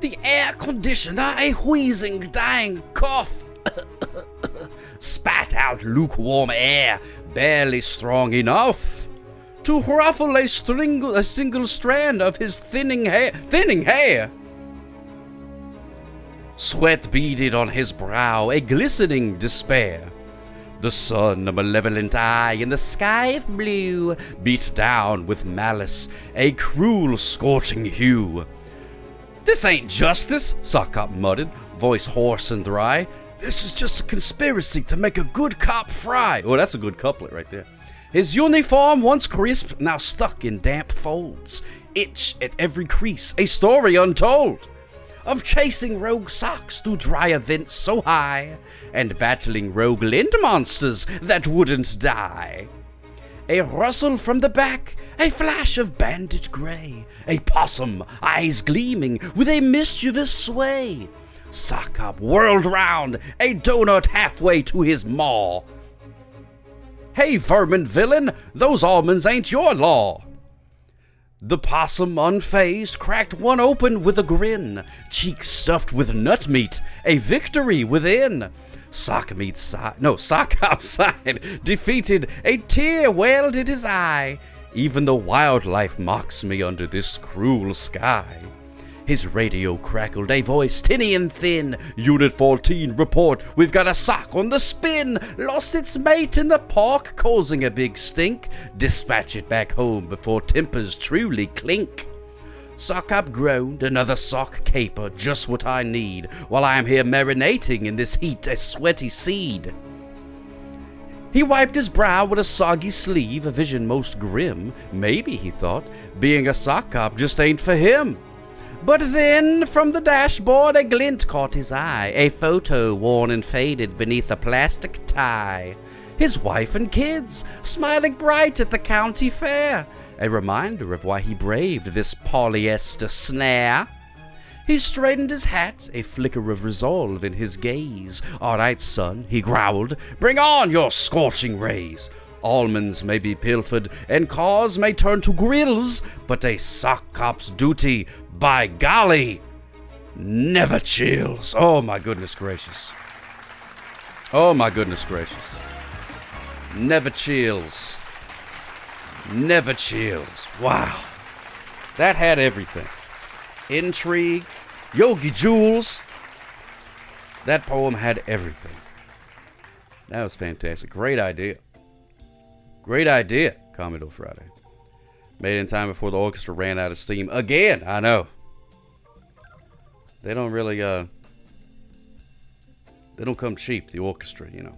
Speaker 5: The air conditioner a wheezing, dying cough. Spat out lukewarm air, barely strong enough to ruffle a single strand of his thinning hair. Sweat beaded on his brow, a glistening despair. The sun, a malevolent eye in the sky of blue, beat down with malice, a cruel, scorching hue. This ain't justice, Sock Cop muttered, voice hoarse and dry. This is just a conspiracy to make a good cop fry. Oh, that's a good couplet right there. His uniform, once crisp, now stuck in damp folds. Itch at every crease, a story untold. Of chasing rogue socks through dry events so high, and battling rogue lint monsters that wouldn't die. A rustle from the back, a flash of bandage gray, a possum, eyes gleaming with a mischievous sway. Sock Cop whirled round, a donut halfway to his maw. Hey, vermin villain, those almonds ain't your law. The possum, unfazed, cracked one open with a grin, cheeks stuffed with nut meat, a victory within. Sock Cop sighed, defeated, a tear welled in his eye. Even the wildlife mocks me under this cruel sky. His radio crackled, a voice tinny and thin. Unit 14, report, we've got a sock on the spin. Lost its mate in the park, causing a big stink. Dispatch it back home before tempers truly clink. Sock Cop groaned, another sock caper, just what I need, while I am here marinating in this heat, a sweaty seed. He wiped his brow with a soggy sleeve, a vision most grim. Maybe, he thought, being a sock cop just ain't for him. But then, from the dashboard, a glint caught his eye, a photo worn and faded beneath a plastic tie. His wife and kids, smiling bright at the county fair, a reminder of why he braved this polyester snare. He straightened his hat, a flicker of resolve in his gaze. "All right, son," he growled, "bring on your scorching rays. Almonds may be pilfered, and cars may turn to grills, but a sock cop's duty, by golly, never chills." Oh, my goodness gracious. Oh, my goodness gracious. Never chills. Never chills. Wow. That had everything. Intrigue, Yogi Jules. That poem had everything. That was fantastic. Great idea. Great idea, Commodore Friday. Made it in time before the orchestra ran out of steam. Again, I know. They don't really, they don't come cheap, the orchestra, you know.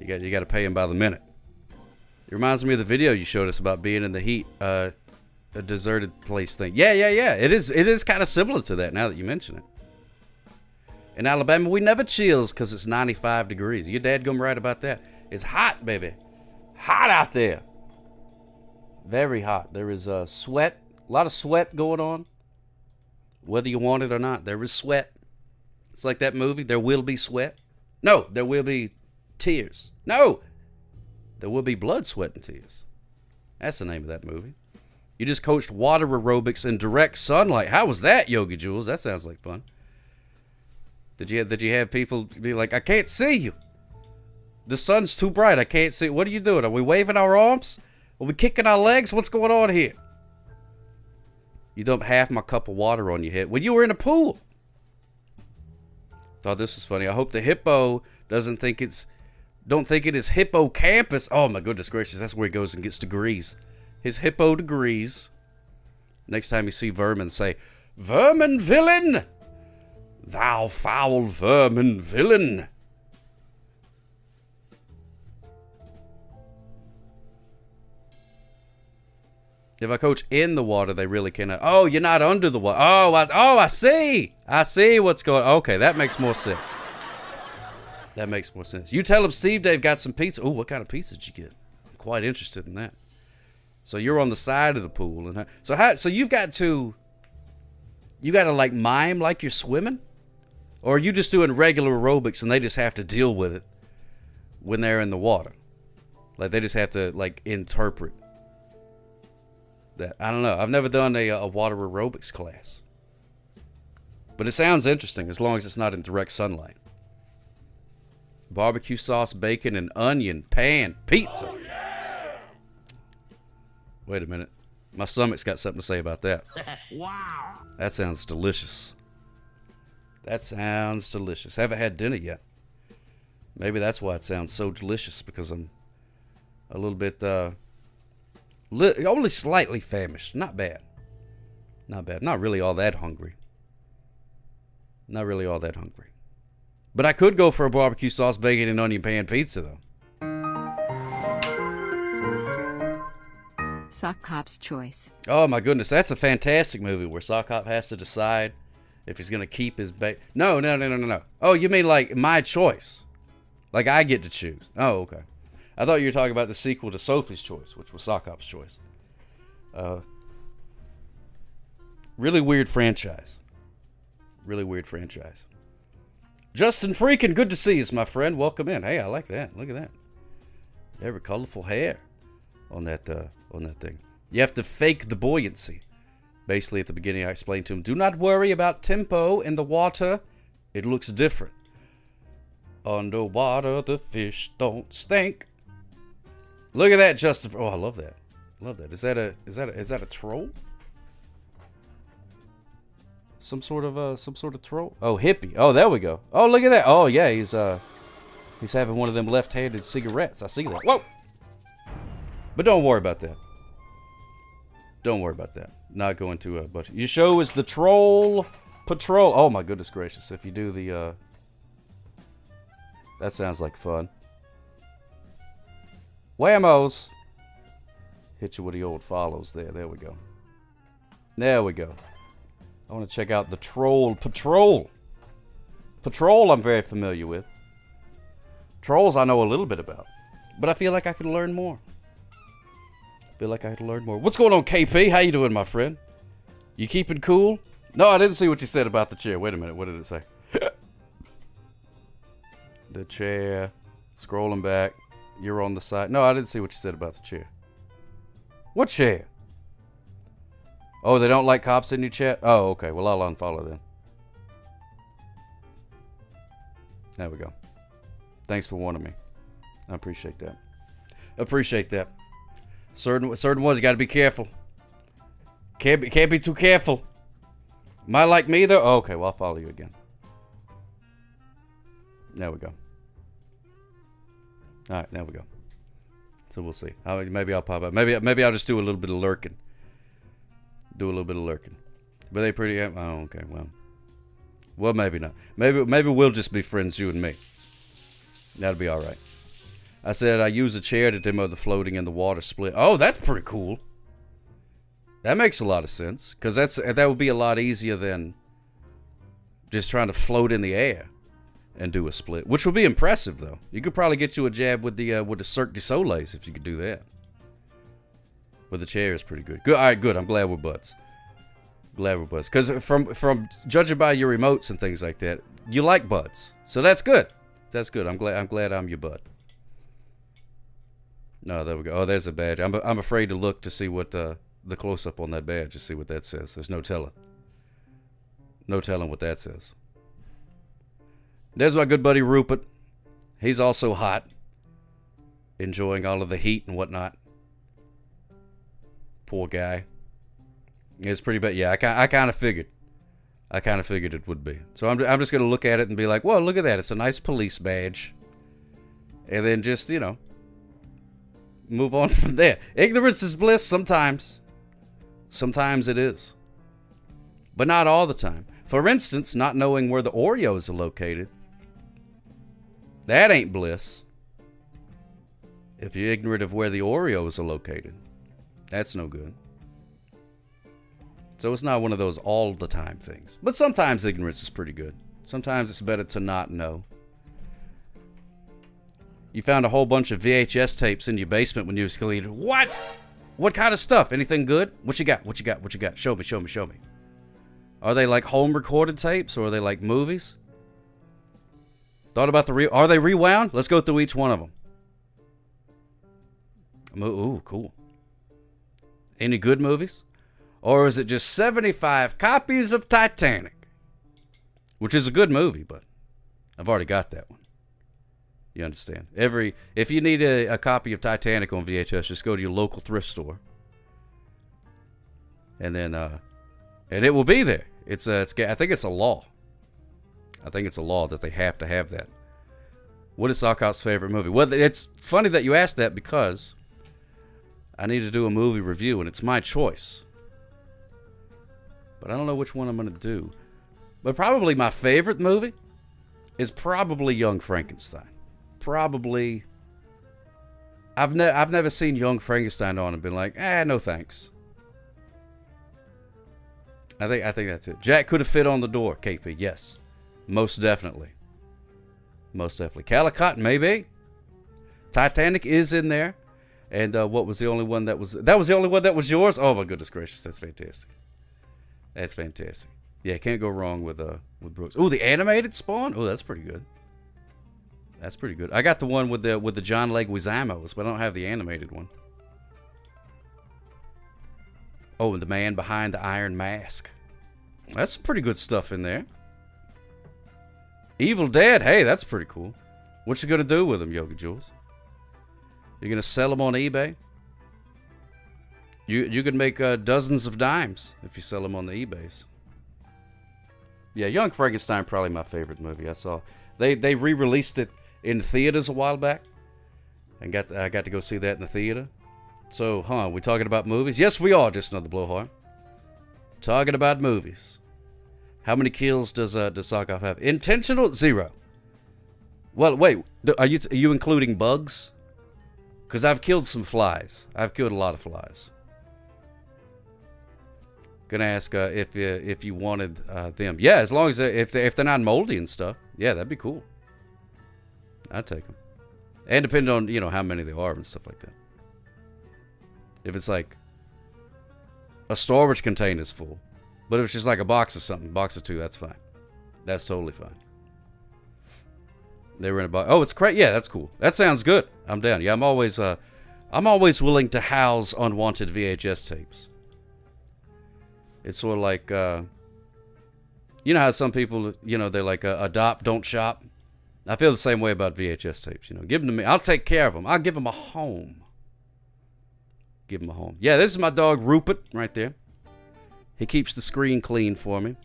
Speaker 5: You got to pay them by the minute. It reminds me of the video you showed us about being in the heat, a deserted place thing. Yeah. It is kind of similar to that now that you mention it. In Alabama, we never chills because it's 95 degrees. Your dad gonna right about that. It's hot, baby. Hot out there. Very hot. There is sweat. A lot of sweat going on. Whether you want it or not, there is sweat. It's like that movie, There Will Be Sweat. No, there will be tears. No, there will be blood, sweat, and tears. That's the name of that movie. You just coached water aerobics in direct sunlight. How was that, Yogi Jules? That sounds like fun. Did you have people be like, "I can't see you. The sun's too bright. I can't see." What are you doing? Are we waving our arms? Are we kicking our legs? What's going on here? You dumped half my cup of water on your head when you were in a pool. Thought this was funny. I hope the hippo don't think it is hippocampus. Oh my goodness gracious, that's where he goes and gets degrees. His hippo degrees. Next time you see vermin, say, "Vermin villain! Thou foul vermin villain!" If I coach in the water, they really cannot. Oh, you're not under the water. I see. I see what's going on. Okay, that makes more sense. That makes more sense. You tell them Steve Dave got some pizza. Oh, what kind of pizza did you get? I'm quite interested in that. So you're on the side of the pool, and so you've got to like mime like you're swimming, or are you just doing regular aerobics and they just have to deal with it when they're in the water? Like they just have to like interpret that. I don't know. I've never done a water aerobics class, but it sounds interesting as long as it's not in direct sunlight. Barbecue sauce, bacon, and onion pan pizza. Oh, yeah. Wait a minute. My stomach's got something to say about that.
Speaker 15: Wow.
Speaker 5: That sounds delicious. That sounds delicious. Haven't had dinner yet. Maybe that's why it sounds so delicious, because I'm a little bit, only slightly famished. Not bad. Not bad. Not really all that hungry. Not really all that hungry. But I could go for a barbecue sauce, bacon, and onion pan pizza, though.
Speaker 14: Sock Cop's Choice.
Speaker 5: Oh, my goodness. That's a fantastic movie where Sock Cop has to decide if he's going to keep his No. Oh, you mean like My Choice? Like I get to choose. Oh, okay. I thought you were talking about the sequel to Sophie's Choice, which was Sock Cop's Choice. Really weird franchise. Really weird franchise. Justin Freakin, good to see you, my friend. Welcome in. Hey, I like that. Look at that. Very colorful hair on that thing. You have to fake the buoyancy. Basically, at the beginning, I explained to him, do not worry about tempo in the water. It looks different. Underwater, the fish don't stink. Look at that, Justin. Oh, I love that. Love that. Is that a troll? Some sort of troll? Oh, hippie. Oh, there we go. Oh, look at that. Oh, yeah, he's having one of them left-handed cigarettes. I see that. Whoa! But don't worry about that. Don't worry about that. Not going to but your show is the Troll Patrol. Oh my goodness gracious! If you do the that sounds like fun. Whammos. Hit you with the old follows there. There we go. There we go. I want to check out the Troll Patrol. Patrol I'm very familiar with. Trolls I know a little bit about. But I feel like I can learn more. What's going on, KP? How you doing, my friend? You keeping cool? No, I didn't see what you said about the chair. Wait a minute. What did it say? The chair. Scrolling back. You're on the side. No, I didn't see what you said about the chair. What chair? Oh, they don't like cops in your chat? Oh, okay. Well, I'll unfollow then. There we go. Thanks for warning me. I appreciate that. Certain ones, you gotta be careful. Can't be too careful. Am I like me though? Oh, okay, well I'll follow you again. There we go. Alright, there we go. So we'll see. Maybe I'll pop up. Maybe I'll just do a little bit of lurking. But they pretty oh, okay, well maybe not. Maybe we'll just be friends, you and me. That'll be alright. I said I use a chair to demo the floating in the water split. Oh, that's pretty cool. That makes a lot of sense. Because that would be a lot easier than just trying to float in the air and do a split. Which would be impressive, though. You could probably get you a jab with the Cirque du Soleil if you could do that. But the chair is pretty good. Good. All right, good. I'm glad we're buds. Because from judging by your emotes and things like that, you like buds. So that's good. I'm glad I'm your bud. No, there we go. Oh, there's a badge. I'm afraid to look to see what the close-up on that badge to see what that says. There's no telling. No telling what that says. There's my good buddy Rupert. He's also hot. Enjoying all of the heat and whatnot. Poor guy. It's pretty bad. Yeah, I kind of figured. It would be. So I'm just going to look at it and be like, well, look at that. It's a nice police badge. And then just, move on from there. Ignorance is bliss sometimes. Sometimes it is. But not all the time. For instance, not knowing where the Oreos are located. That ain't bliss. If you're ignorant of where the Oreos are located. That's no good. So it's not one of those all the time things. But sometimes ignorance is pretty good. Sometimes it's better to not know. You found a whole bunch of VHS tapes in your basement when you was cleaning. What? What kind of stuff? Anything good? What you got? Show me. Are they like home recorded tapes or are they like movies? Thought about are they rewound? Let's go through each one of them. Ooh, cool. Any good movies? Or is it just 75 copies of Titanic? Which is a good movie, but I've already got that one. You understand? If you need a copy of Titanic on VHS, just go to your local thrift store. And then, and it will be there. I think it's a law. I think it's a law that they have to have that. What is Sockhout's favorite movie? Well, it's funny that you asked that because I need to do a movie review, and it's my choice. But I don't know which one I'm going to do. But probably my favorite movie is probably Young Frankenstein. Probably. I've never seen Young Frankenstein on and been like, no thanks. I think that's it. Jack could have fit on the door, KP. Yes. Most definitely. Calicut, maybe. Titanic is in there. And what was the only one that was... That was the only one that was yours? Oh, my goodness gracious. That's fantastic. Yeah, can't go wrong with Brooks. Oh, the animated Spawn? Oh, that's pretty good. I got the one with the John Leguizamos, but I don't have the animated one. Oh, and the man behind the iron mask. That's some pretty good stuff in there. Evil Dead. Hey, that's pretty cool. What you gonna do with them, Yogi Jules? You're gonna sell them on eBay? You could make dozens of dimes if you sell them on the eBays. Yeah, Young Frankenstein probably my favorite movie. I saw they re-released it in theaters a while back, and I got to go see that in the theater. So, we talking about movies? Yes, we are. Just another blowhard. Talking about movies. How many kills does Sockop have? Intentional? 0. Well, wait. Are you including bugs? Because I've killed some flies. I've killed a lot of flies. Gonna ask if you wanted them. Yeah, as long as if they're not moldy and stuff. Yeah, that'd be cool. I'd take them. And depending on how many there are and stuff like that. If it's like a storage container's full, but if it's just like a box of something, box of 2, that's fine. That's totally fine. They were in a box. Oh, it's great. Yeah, that's cool. That sounds good. I'm down. Yeah, I'm always willing to house unwanted VHS tapes. It's sort of like, how some people, they're like adopt, don't shop. I feel the same way about VHS tapes. Give them to me. I'll take care of them. I'll give them a home. Give him a home. Yeah, this is my dog Rupert right there. He keeps the screen clean for me.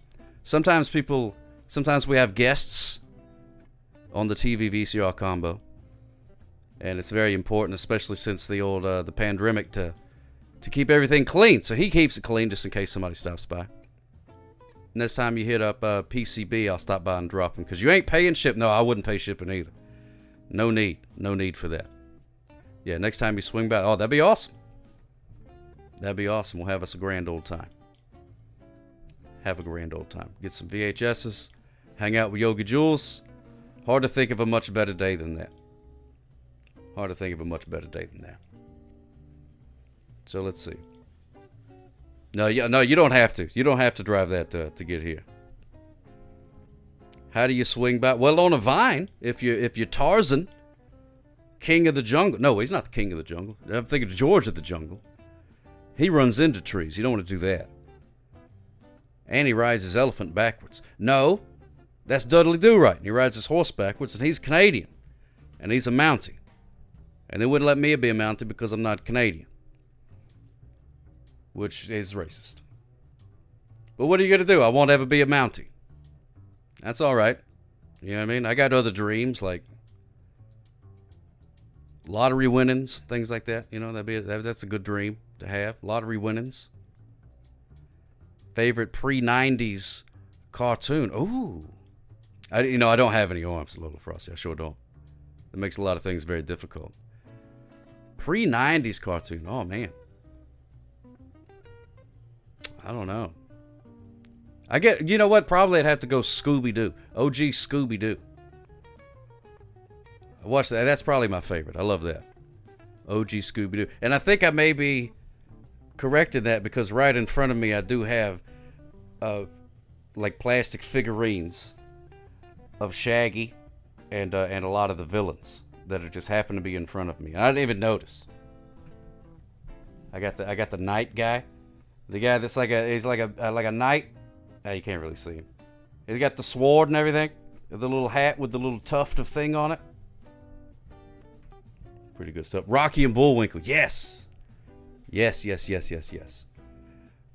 Speaker 5: Sometimes we have guests on the TV VCR combo. And it's very important, especially since the pandemic, to keep everything clean. So he keeps it clean just in case somebody stops by. Next time you hit up PCB, I'll stop by and drop them. Because you ain't paying ship. No, I wouldn't pay shipping either. No need. No need for that. Yeah, next time you swing by. Oh, that'd be awesome. That'd be awesome. We'll have us a grand old time. Have a grand old time. Get some VHSs. Hang out with Yogi Jules. Hard to think of a much better day than that. Hard to think of a much better day than that. So let's see. No, you don't have to. You don't have to drive that to get here. How do you swing by? Well, on a vine. If you're Tarzan, King of the Jungle. No, he's not the King of the Jungle. I'm thinking George of the Jungle. He runs into trees. You don't want to do that. And he rides his elephant backwards. No, that's Dudley Do-Right. And he rides his horse backwards, and he's Canadian. And he's a Mountie. And they wouldn't let me be a Mountie because I'm not Canadian. Which is racist. But what are you going to do? I won't ever be a Mountie. That's all right. You know what I mean? I got other dreams, like lottery winnings, things like that. That's a good dream to have. Lottery winnings. Favorite pre-90s cartoon. Ooh. I don't have any arms, Little Frosty. I sure don't. It makes a lot of things very difficult. Pre-90s cartoon. Oh, man. I don't know. You know what? Probably I'd have to go Scooby-Doo. OG Scooby-Doo. I watched that. That's probably my favorite. I love that. OG Scooby-Doo. And I think I maybe corrected that because right in front of me I do have like plastic figurines of Shaggy and a lot of the villains that are just happen to be in front of me. I didn't even notice. I got the knight guy. The guy that's he's like a knight. You can't really see him. He's got the sword and everything. The little hat with the little tuft of thing on it. Pretty good stuff. Rocky and Bullwinkle. Yes. Yes.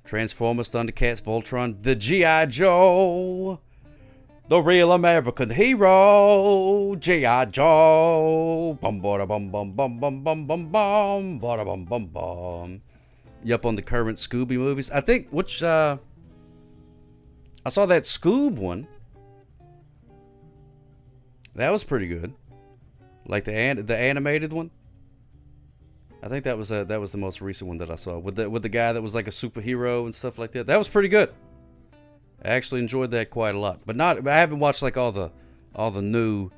Speaker 5: Transformers, Thundercats, Voltron, the G.I. Joe. The real American hero. G.I. Joe. Bum bada bum bum bum bum bum bum bum bada bum bum bum. You up on the current Scooby movies? I think I saw that Scoob one. That was pretty good. Like the animated one. I think that was the most recent one that I saw with the guy that was like a superhero and stuff like that. That was pretty good. I actually enjoyed that quite a lot. But I haven't watched like all the new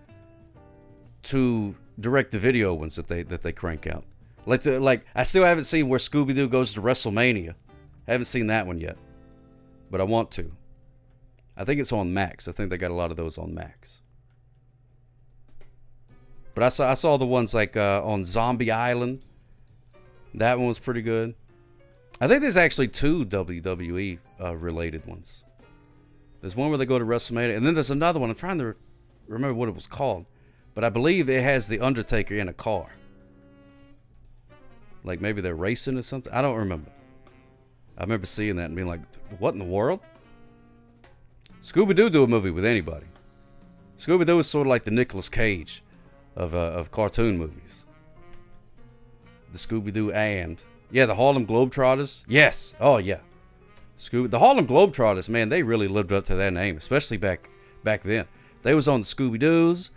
Speaker 5: 2 direct-to-video ones that they crank out. Like I still haven't seen where Scooby-Doo goes to WrestleMania. I haven't seen that one yet. But I want to. I think it's on Max. I think they got a lot of those on Max. But I saw the ones like on Zombie Island. That one was pretty good. I think there's actually 2 WWE related ones. There's one where they go to WrestleMania, and then there's another one. I'm trying to remember what it was called, but I believe it has the Undertaker in a car. Like maybe they're racing or something. I don't remember. I remember seeing that and being like, "What in the world?" Scooby-Doo do a movie with anybody. Scooby-Doo is sort of like the Nicolas Cage of cartoon movies. The Scooby-Doo and... Yeah, the Harlem Globetrotters. Yes. Oh, yeah. The Harlem Globetrotters, man, they really lived up to their name, especially back then. They was on the Scooby-Doos.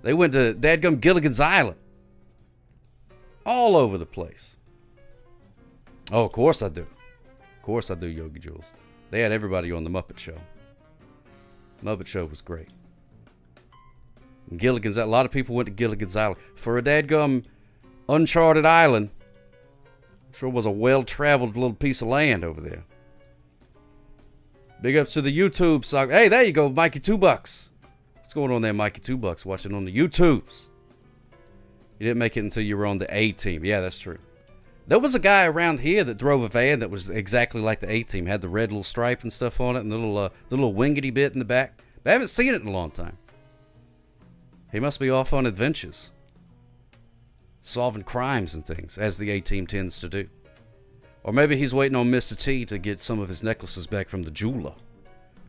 Speaker 5: They went to dadgum Gilligan's Island. All over the place. Oh, of course I do. Of course I do, Yogi Jules. They had everybody on the Muppet Show. Muppet Show was great. Gilligan's Island. A lot of people went to Gilligan's Island. For a dadgum uncharted island, sure was a well-traveled little piece of land over there. Big ups to the YouTube song. Hey, there you go, Mikey $2. What's going on there, Mikey $2? Watching on the YouTubes. You didn't make it until you were on the A-Team. Yeah, that's true. There was a guy around here that drove a van that was exactly like the A-Team. Had the red little stripe and stuff on it and the little wingety bit in the back. But I haven't seen it in a long time. He must be off on adventures. Solving crimes and things, as the A-Team tends to do. Or maybe he's waiting on Mr. T to get some of his necklaces back from the jeweler.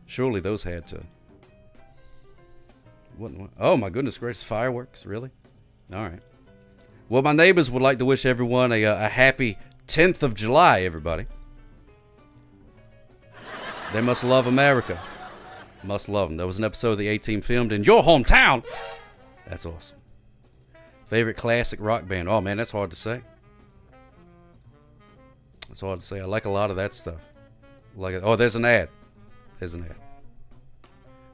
Speaker 5: Surely those had to... What? Oh my goodness gracious, fireworks, really? Alright. Well, my neighbors would like to wish everyone a happy 10th of July, everybody. They must love America. Must love them. There was an episode of the A-Team filmed in your hometown. That's awesome. Favorite classic rock band? Oh man, that's hard to say. It's hard to say. I like a lot of that stuff. Oh, there's an ad. There's an ad.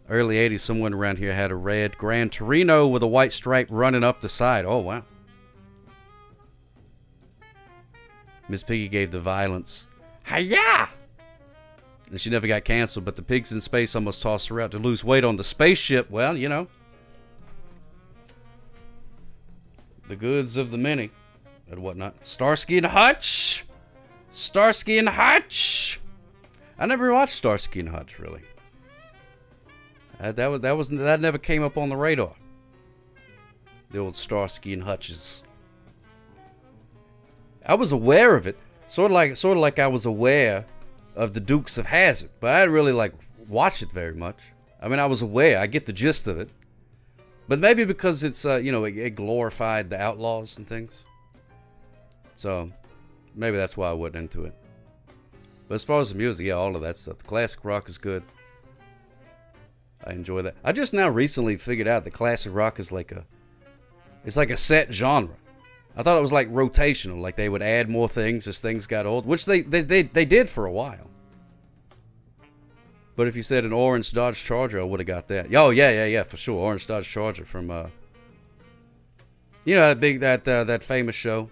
Speaker 5: Early 80s, someone around here had a red Gran Torino with a white stripe running up the side. Oh, wow. Miss Piggy gave the violence. Hi-ya! And she never got canceled, but the pigs in space almost tossed her out to lose weight on the spaceship. Well, you know. The goods of the many and whatnot. Starsky and Hutch! Starsky and Hutch! I never watched Starsky and Hutch, really. That never came up on the radar. The old Starsky and Hutches. I was aware of it, sort of like I was aware of the Dukes of Hazzard, but I didn't really watch it very much. I mean, I was aware. I get the gist of it, but maybe because it's it glorified the outlaws and things. So maybe that's why I went into it. But as far as the music, yeah, all of that stuff. The classic rock is good. I enjoy that. I just now recently figured out that classic rock is it's like a set genre. I thought it was like rotational, like they would add more things as things got old, which they did for a while. But if you said an orange Dodge Charger, I would have got that. Oh yeah, for sure, orange Dodge Charger from that famous show.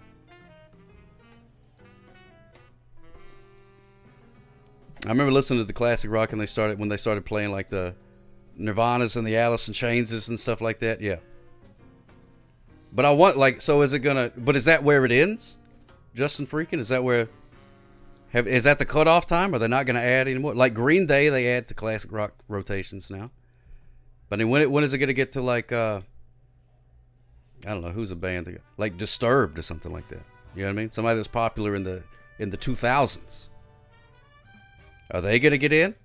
Speaker 5: I remember listening to the classic rock and when they started playing like the Nirvanas and the Alice in Chainses and stuff like that. Yeah. But I want so is it gonna? But is that where it ends? Justin Freakin', is that where? Is that the cutoff time? Are they not gonna add anymore? Like Green Day, they add to classic rock rotations now. But I mean, when is it gonna get to I don't know, who's a band like Disturbed or something like that? You know what I mean? Somebody that's popular in the 2000s. Are they gonna get in,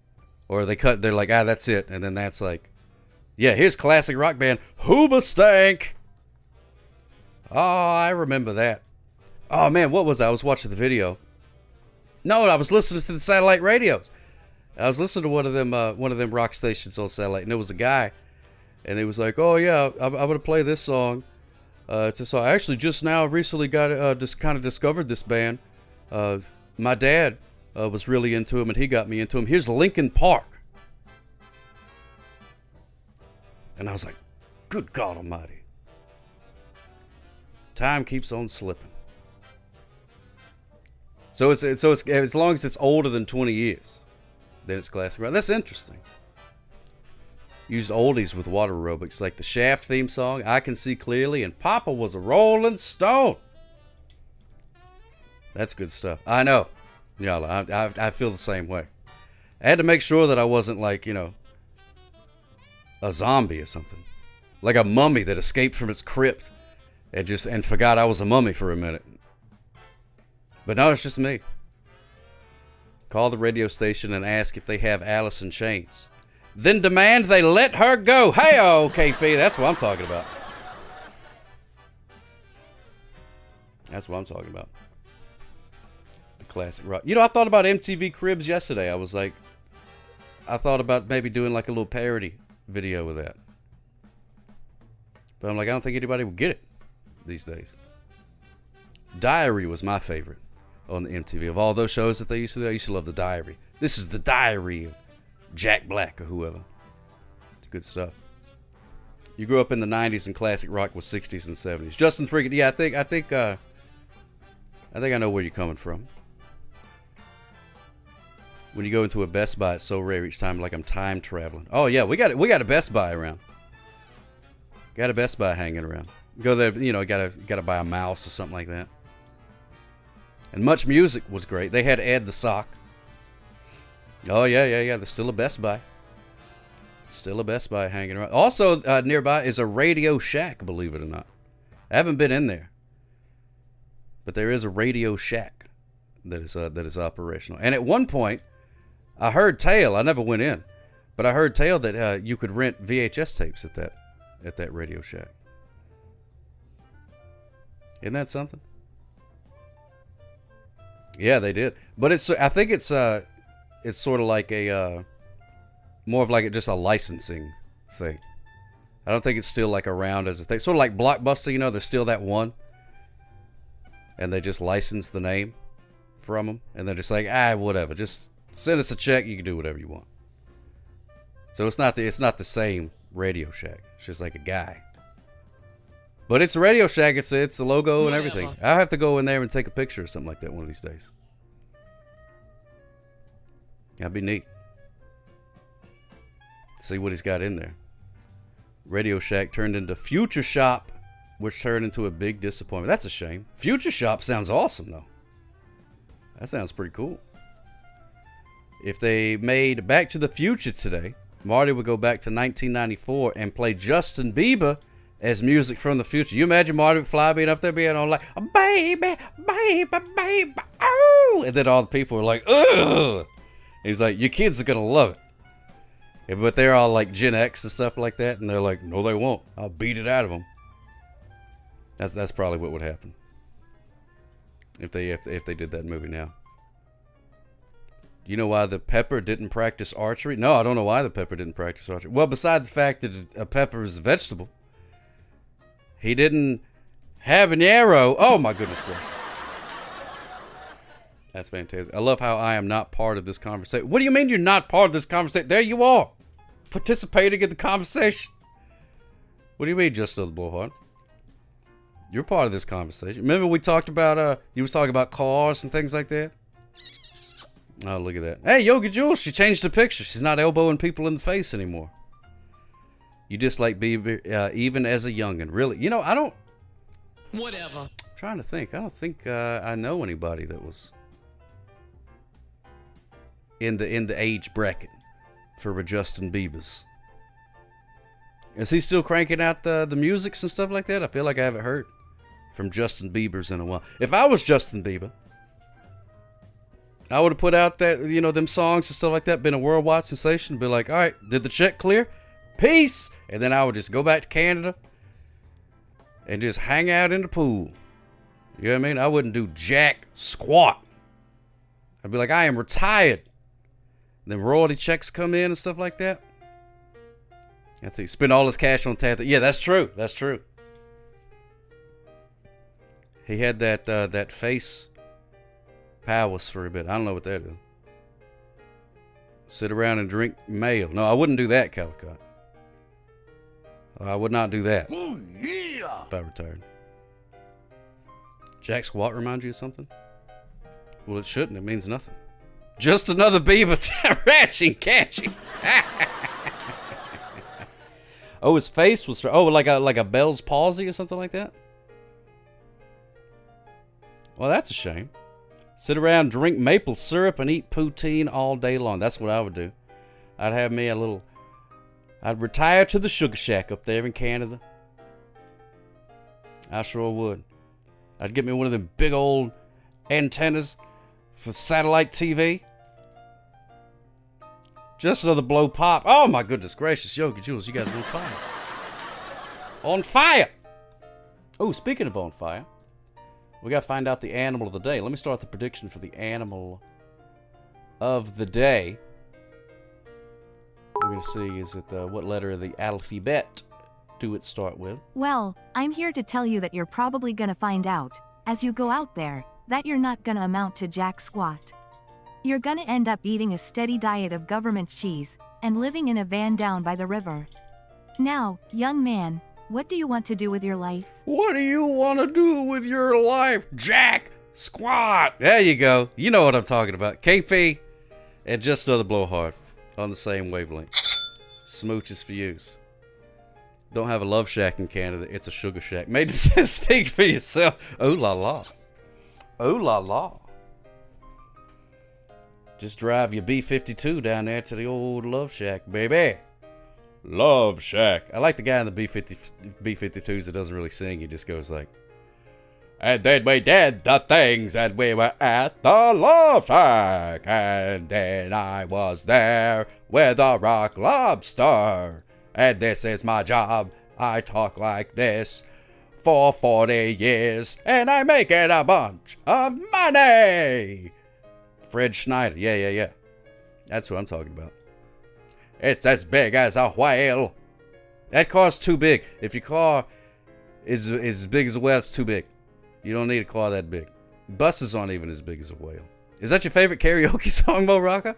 Speaker 5: or are they cut? They're like, that's it, and then that's yeah, here's classic rock band Hoobastank. Oh, I remember that. Oh man, what was I? I was watching the video. No, I was listening to the satellite radios. I was listening to one of them rock stations on satellite, and there was a guy, and he was like, "Oh yeah, I'm gonna play this song. It's a song. I actually just now recently got just kind of discovered this band. My dad was really into him, and he got me into him. Here's Linkin Park." And I was like, "Good God Almighty." Time keeps on slipping. So it's as long as it's older than 20 years, then it's classic rock. That's interesting. Used oldies with water aerobics, like the Shaft theme song, "I Can See Clearly," and "Papa Was a Rolling Stone." That's good stuff. I know. Yeah, I feel the same way. I had to make sure that I wasn't a zombie or something, like a mummy that escaped from its crypt. And forgot I was a mummy for a minute. But no, it's just me. Call the radio station and ask if they have Alice in Chains. Then demand they let her go. Hey-oh, KP, that's what I'm talking about. That's what I'm talking about. The classic rock. You know, I thought about MTV Cribs yesterday. I thought about maybe doing like a little parody video with that. But I'm like, I don't think anybody would get it these days. Diary was my favorite on the MTV. Of all those shows that they used to do, I used to love the Diary. This is the Diary of Jack Black or whoever. It's good stuff. You grew up in the 90s and classic rock was 60s and 70s. Justin Friggin, yeah, I think I know where you're coming from. When you go into a Best Buy, it's so rare each time, like I'm time traveling. Oh yeah, we got a Best Buy around. Got a Best Buy hanging around. Go there, you know, gotta buy a mouse or something like that. And Much Music was great. They had Ed the Sock. Oh yeah. There's still a Best Buy. Still a Best Buy hanging around. Also nearby is a Radio Shack, believe it or not. I haven't been in there, but there is a Radio Shack that is operational. And at one point, I heard tale. I never went in, but I heard tale that you could rent VHS tapes at that Radio Shack. Isn't that something? Yeah, they did. But I think it's sort of like a more of like just a licensing thing. I don't think it's still like around as a thing. Sort of like Blockbuster, you know, there's still that one, and they just license the name from them, and they're just like, whatever, just send us a check, you can do whatever you want. So it's not the same Radio Shack. It's just like a guy. But it's a Radio Shack. It's the logo and everything. I'll have to go in there and take a picture or something like that one of these days. That'd be neat. See what he's got in there. Radio Shack turned into Future Shop, which turned into a big disappointment. That's a shame. Future Shop sounds awesome, though. That sounds pretty cool. If they made Back to the Future today, Marty would go back to 1994 and play Justin Bieber as music from the future. You imagine Marty McFly being up there being all like, baby, oh! And then all the people are like, ugh! And he's like, your kids are going to love it. Yeah, but they're all like Gen X and stuff like that, and they're like, no, they won't. I'll beat it out of them. That's probably what would happen if they did that movie now. Do you know why the pepper didn't practice archery? No, I don't know why the pepper didn't practice archery. Well, beside the fact that a pepper is a vegetable, he didn't have an arrow. Oh my goodness gracious. That's fantastic. I love how I am not part of this conversation. What do you mean you're not part of this conversation? There you are, participating in the conversation. What do you mean, just another bullhorn? You're part of this conversation. Remember we talked about, you was talking about cars and things like that? Oh, look at that. Hey, Yogi Jules, she changed the picture. She's not elbowing people in the face anymore. You dislike Bieber even as a youngin'. Really? You know, I don't...
Speaker 6: Whatever.
Speaker 5: I'm trying to think. I don't think I know anybody that was in the age bracket for Justin Bieber's. Is he still cranking out the musics and stuff like that? I feel like I haven't heard from Justin Bieber's in a while. If I was Justin Bieber, I would have put out that, you know, them songs and stuff like that, been a worldwide sensation, be like, all right, did the check clear? Peace! And then I would just go back to Canada and just hang out in the pool. You know what I mean? I wouldn't do jack squat. I'd be like, I am retired. And then royalty checks come in and stuff like that. That's it. Spend all his cash on tattoo. Yeah, that's true. That's true. He had that face powers for a bit. I don't know what that is. Sit around and drink mail. No, I wouldn't do that, Calicut. I would not do that. Oh, yeah. If I retired. Jack squat remind you of something? Well, it shouldn't. It means nothing. Just another beaver ranching, catching. Oh, his face was like a Bell's palsy or something like that. Well, that's a shame. Sit around, drink maple syrup, and eat poutine all day long. That's what I would do. I'd have me I'd retire to the Sugar Shack up there in Canada. I sure would. I'd get me one of them big old antennas for satellite TV. Just another blow pop. Oh my goodness gracious. Yogi Jules, you guys are on fire. On fire! Oh, speaking of on fire, We got to find out the animal of the day. Let me start the prediction for the animal of the day. We're going to see, is it what letter of the alphabet do it start with?
Speaker 13: Well, I'm here to tell you that you're probably gonna find out, as you go out there, that you're not gonna amount to jack squat. You're gonna end up eating a steady diet of government cheese, and living in a van down by the river. Now, young man, what do you want to do with your life?
Speaker 5: What do you want to do with your life, Jack Squat? There you go. You know what I'm talking about. KP and Just Another Blowhard on the same wavelength. Smooches for use. Don't have a love shack in Canada. It's a sugar shack. Made to speak for yourself. Oh la la. Oh la la. Just drive your B-52 down there to the old love shack, baby. Love shack. I like the guy in the B-52s that doesn't really sing. He just goes like, and then we did the things and we were at the love shack. And then I was there with a rock lobster. And this is my job. I talk like this for 40 years. And I'm making a bunch of money. Fred Schneider. Yeah. That's who I'm talking about. It's as big as a whale. That car's too big. If your car is as big as a whale, it's too big. You don't need a car that big. Buses aren't even as big as a whale. Is that your favorite karaoke song, Mo Rocca?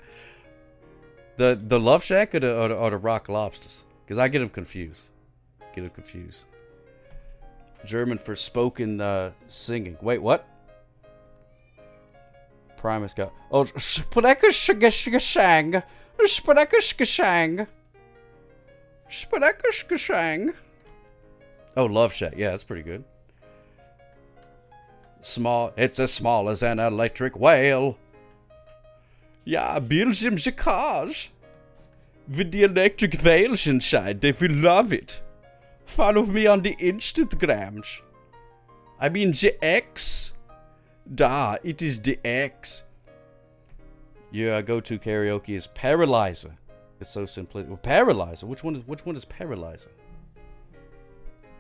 Speaker 5: The Love Shack or the Rock Lobsters? Because I get them confused. German for spoken singing. Wait, what? Primus got... Oh, Spreckerschgesang. Spreckerschgesang. Oh, Love Shack. Yeah, that's pretty good. Small. It's as small as an electric whale. Ja, Bildschirmsche cars. With the electric whales inside, they will love it. Follow me on the Instagrams. I mean the X. Da, it is the X. Your go-to karaoke is Paralyzer. It's so simple. Well, Paralyzer. Which one is Paralyzer?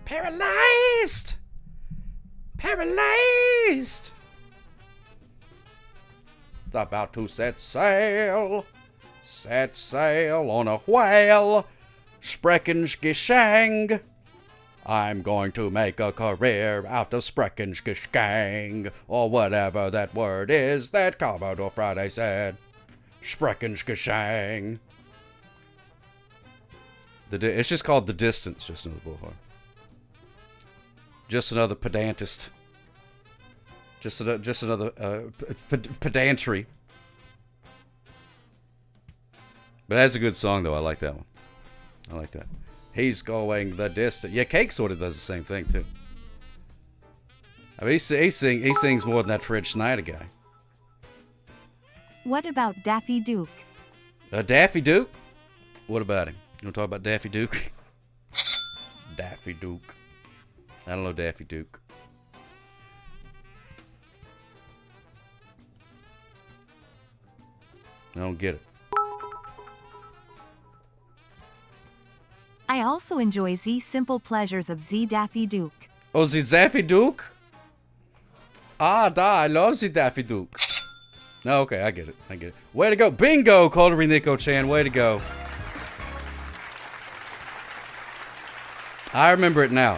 Speaker 5: Paralyzed. Paralyzed. It's about to set sail. Set sail on a whale. Spreckenschgesang. I'm going to make a career out of Spreckenschgesang. Or whatever that word is that Commodore Friday said. Spreckenschgesang. It's just called The Distance, Just Another Blowhard. Just another pedantist. Just another pedantry. But that's a good song, though. I like that one. I like that. He's going the distance. Yeah, Cake sort of does the same thing, too. I mean, he sings more than that Fred Schneider guy.
Speaker 13: What about Daffy Duke?
Speaker 5: Daffy Duke? What about him? You want to talk about Daffy Duke? Daffy Duke. I don't know Daffy Duke. I don't get it.
Speaker 13: I also enjoy the simple pleasures of the Daffy Duke.
Speaker 5: Oh, the Daffy Duke? Ah, I love the Daffy Duke. No, okay, I get it. Way to go. Bingo, Caldery Nico Chan. Way to go. I remember it now.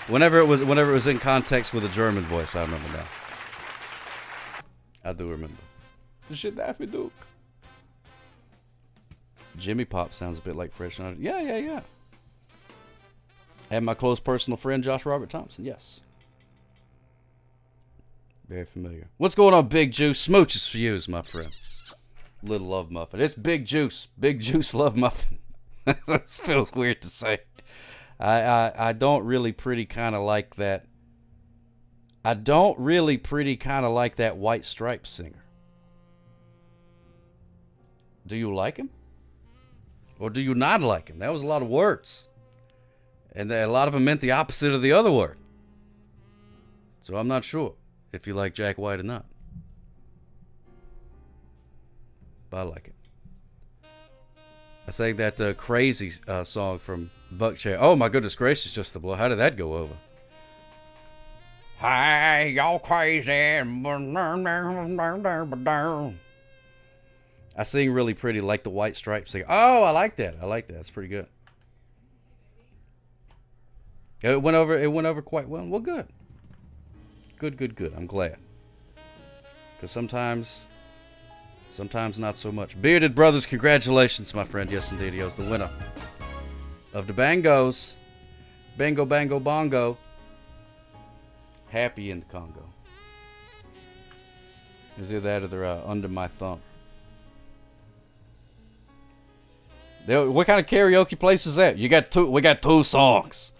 Speaker 5: Whenever it was in context with a German voice, I remember now. I do remember. The Daffy Duke. Jimmy Pop sounds a bit like Fred Schneider. Yeah. And my close personal friend, Josh Robert Thompson. Yes. Very familiar. What's going on, Big Juice? Smooches for you, my friend. Little Love Muffin. It's Big Juice. Big Juice Love Muffin. That feels weird to say. I don't really pretty kind of like that. I don't really pretty kind of like that White Stripes singer. Do you like him? Or do you not like him? That was a lot of words. And a lot of them meant the opposite of the other word. So I'm not sure if you like Jack White or not. But I like it. I sang that Crazy song from Buckcherry. Oh my goodness gracious, Just the Blow. How did that go over? Hey, y'all crazy. I sing really pretty, like the White Stripes sing. Oh, I like that. I like that. That's pretty good. It went over quite well. Well, good. Good. I'm glad. Because sometimes not so much. Bearded Brothers, congratulations, my friend. Yes, indeed. He was the winner of the Bangos. Bango, bango, bongo. Happy in the Congo. Is either that or they're under my thumb. What kind of karaoke place is that? We got two songs.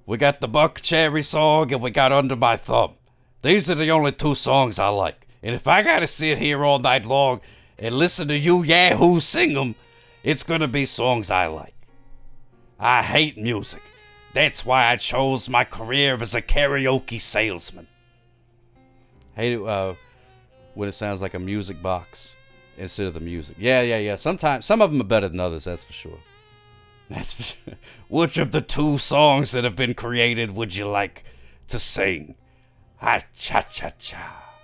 Speaker 5: We got the Buck Cherry song and we got Under My Thumb. These are the only two songs I like. And if I gotta sit here all night long and listen to you yahoos sing them, it's gonna be songs I like. I hate music. That's why I chose my career as a karaoke salesman. Hate it when it sounds like a music box instead of the music. Yeah. Sometimes some of them are better than others, that's for sure. That's for sure. Which of the two songs that have been created would you like to sing? Ha-cha-cha-cha.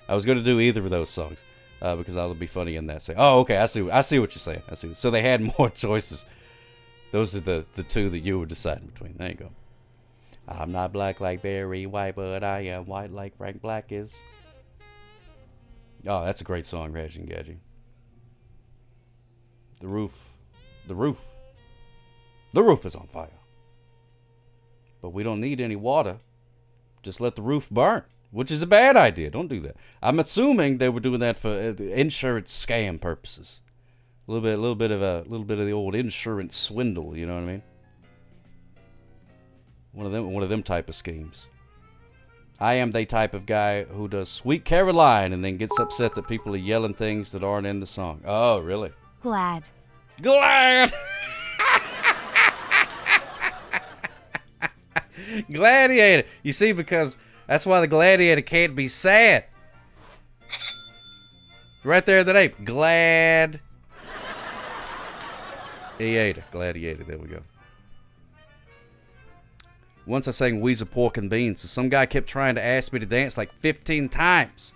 Speaker 5: I was going to do either of those songs because I would be funny in that. Say, oh, okay, I see what you're saying. I see. So they had more choices. Those are the two that you were deciding between. There you go. I'm not black like Barry White, but I am white like Frank Black is. Oh, that's a great song, Radgin Gadget. The roof is on fire. But we don't need any water. Just let the roof burn, which is a bad idea. Don't do that. I'm assuming they were doing that for insurance scam purposes. A little bit of the old insurance swindle. You know what I mean? One of them type of schemes. I am the type of guy who does Sweet Caroline and then gets upset that people are yelling things that aren't in the song. Oh, really?
Speaker 13: Glad.
Speaker 5: Gladiator. You see, because that's why the gladiator can't be sad. Right there, the name. Gladiator. Gladiator. There we go. Once I sang Weezer Pork and Beans, so some guy kept trying to ask me to dance like 15 times.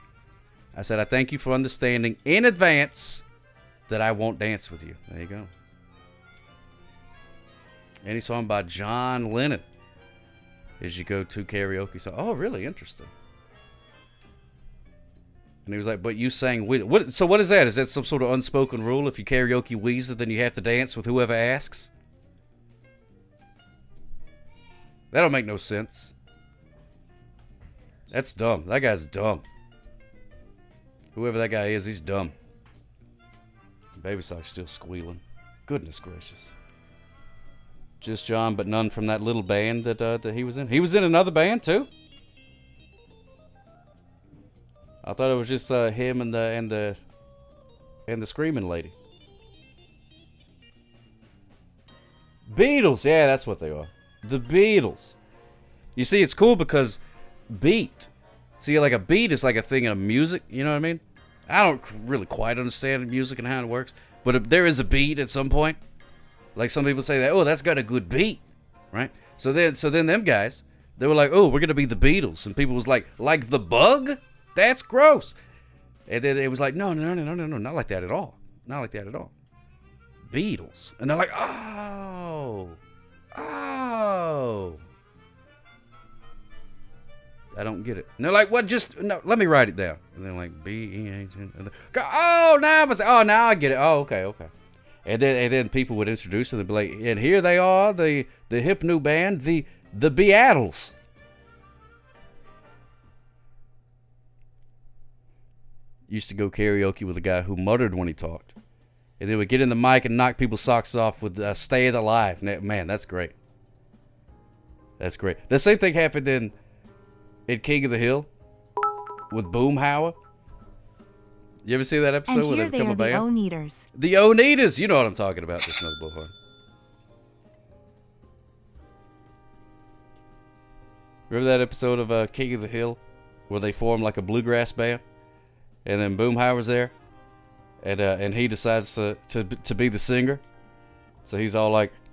Speaker 5: I said, I thank you for understanding in advance that I won't dance with you. There you go. Any song by John Lennon is your go-to karaoke song. Oh, really? Interesting. And he was like, but you sang Weezer. So what is that? Is that some sort of unspoken rule? If you karaoke Weezer, then you have to dance with whoever asks? That don't make no sense. That's dumb. That guy's dumb. Whoever that guy is, he's dumb. Baby Sock's still squealing. Goodness gracious. Just John, but none from that little band that he was in. He was in another band too. I thought it was just him and the screaming lady. Beatles, yeah, that's what they are. The Beatles. You see, it's cool because beat. See, like a beat is like a thing in music. You know what I mean? I don't really quite understand music and how it works, but if there is a beat at some point. Like some people say that, oh, that's got a good beat, right? So then them guys, they were like, oh, we're gonna be the Beatles, and people was like the Bug? That's gross. And then it was like, no, not like that at all, not like that at all. Beatles, and they're like, oh, I don't get it. And they're like, what? Just no, let me write it down. And they're like, B-E-A-T. Oh, now I get it. Oh, okay. And then people would introduce them and be like, and here they are, the hip new band, the Beatles. Used to go karaoke with a guy who muttered when he talked. And they would get in the mic and knock people's socks off with Stay Alive. Man, that's great. That's great. The same thing happened in King of the Hill with Boomhauer. You ever see that episode where they become a band?
Speaker 13: The Oneaters.
Speaker 5: The Oneaters. You know what I'm talking about. There's another bullhorn. Remember that episode of King of the Hill where they form like a bluegrass band, and then Boomhauer's there, and he decides to be the singer. So he's all like,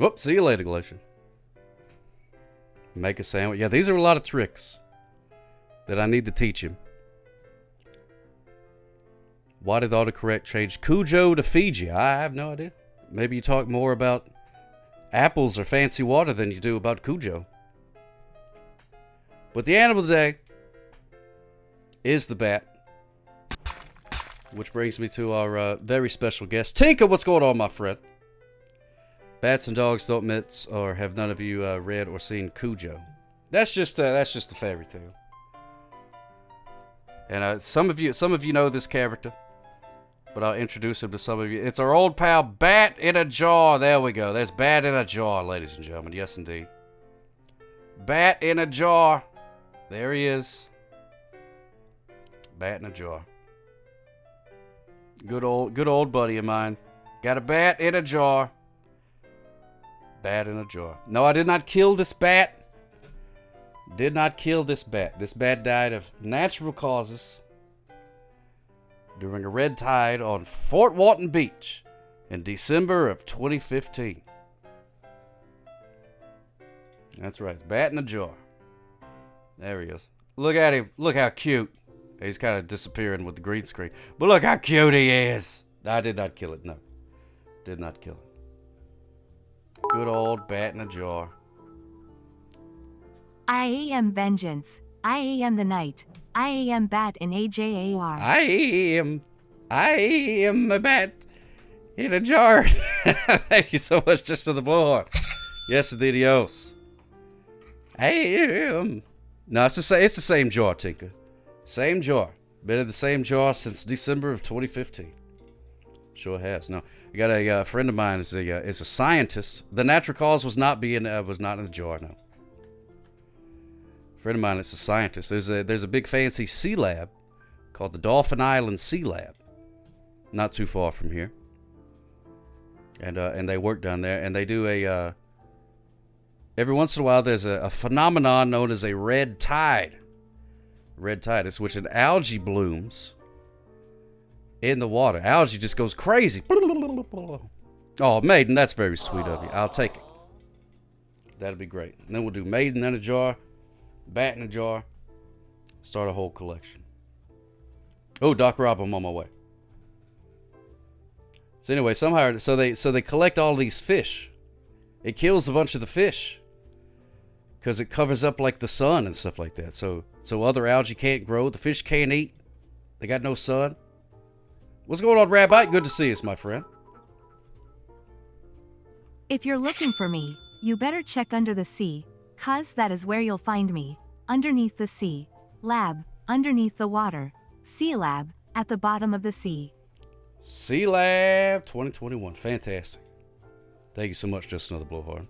Speaker 5: Whoop, see you later, Glacier. Make a sandwich. Yeah, these are a lot of tricks that I need to teach him. Why did autocorrect change Cujo to Fiji? I have no idea. Maybe you talk more about apples or fancy water than you do about Cujo. But the animal of the day is the bat. Which brings me to our very special guest. Tinker, what's going on, my friend? Bats and dogs don't mix, or have none of you read or seen Cujo? That's just a fairy tale. And some of you know this character, but I'll introduce him to some of you. It's our old pal, Bat in a Jar. There we go. There's Bat in a Jar, ladies and gentlemen. Yes, indeed. Bat in a Jar. There he is. Bat in a jar. Good old buddy of mine. Got a bat in a jar. Bat in a jar. No, I did not kill this bat. Did not kill this bat. This bat died of natural causes during a red tide on Fort Walton Beach in December of 2015. That's right. It's bat in a jar. There he is. Look at him. Look how cute. He's kind of disappearing with the green screen. But look how cute he is. I did not kill it. No. Did not kill it. Good old bat in a jar.
Speaker 13: I am vengeance. I am the night. I am bat in AJAR.
Speaker 5: I am a bat in a jar. Thank you so much just for the blowhorn. Yes, adios. I am. No, it's the same jar, Tinker. Same jar. Been in the same jar since December of 2015. Sure has. No, I got a friend of mine is a scientist. The natural cause was not in the jar. No. Friend of mine is a scientist. There's a big fancy sea lab called the Dolphin Island Sea Lab, not too far from here. And they work down there, and they do every once in a while there's a phenomenon known as a red tide. Red tide is which an algae blooms in the water. Algae just goes crazy. Oh, maiden, that's very sweet of you. I'll take it. That'd be great. And then we'll do maiden in a jar, bat in a jar, start a whole collection. Oh, Doc Rob, I'm on my way. So anyway, somehow, so they collect all these fish. It kills a bunch of the fish because it covers up like the sun and stuff like that. So other algae can't grow. The fish can't eat. They got no sun. What's going on, Rabbi? Good to see us, my friend.
Speaker 13: If you're looking for me, you better check under the sea, 'cause that is where you'll find me. Underneath the sea. Lab, underneath the water. Sea Lab, at the bottom of the sea.
Speaker 5: Sea Lab 2021. Fantastic. Thank you so much, Just Another Blowhorn.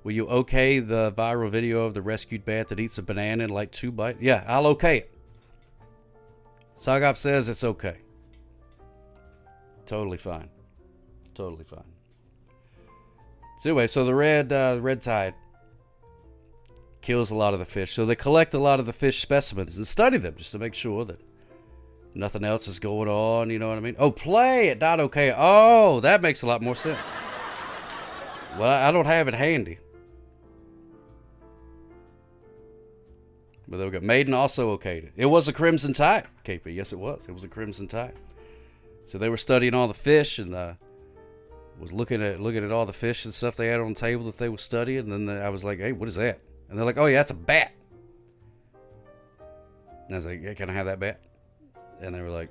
Speaker 5: Will you okay the viral video of the rescued bat that eats a banana in like 2 bites? Yeah, I'll okay it. Sagop says it's okay. Totally fine. Totally fine. So anyway, so the red tide kills a lot of the fish. So they collect a lot of the fish specimens and study them just to make sure that nothing else is going on, you know what I mean? Oh, play it, not okay. Oh, that makes a lot more sense. Well, I don't have it handy. But there we go. Maiden also okayed it. It was a Crimson Tide, KP. Yes, it was. It was a Crimson Tide. So they were studying all the fish and was looking at all the fish and stuff they had on the table that they were studying. And then I was like, hey, what is that? And they're like, oh, yeah, that's a bat. And I was like, yeah, can I have that bat? And they were like,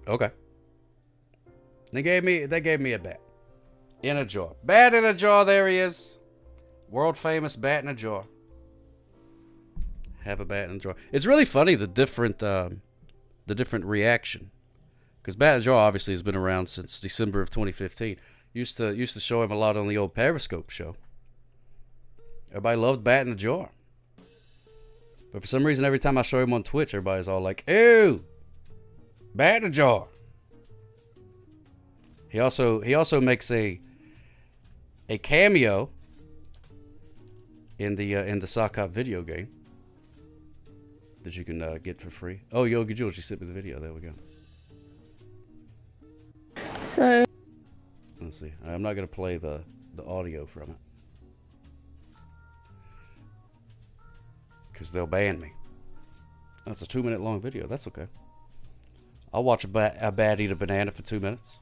Speaker 5: okay. They gave me a bat. In a jar. Bat in a jar, there he is. World famous bat in a jar. Have a bat in a jar. It's really funny the different reaction. Because bat in a jar obviously has been around since December of 2015. Used to show him a lot on the old Periscope show. Everybody loved bat in a jar. But for some reason every time I show him on Twitch, everybody's all like, ew, bat in a jar. He also makes a cameo in the Sock Hop video game that you can get for free. Oh, Yogi Jules, you sent me the video. There we go.
Speaker 3: So.
Speaker 5: Let's Let's see. I'm not going to play the audio from it. Because they'll ban me. That's a 2-minute long video. That's okay. I'll watch a bat eat a banana for 2 minutes.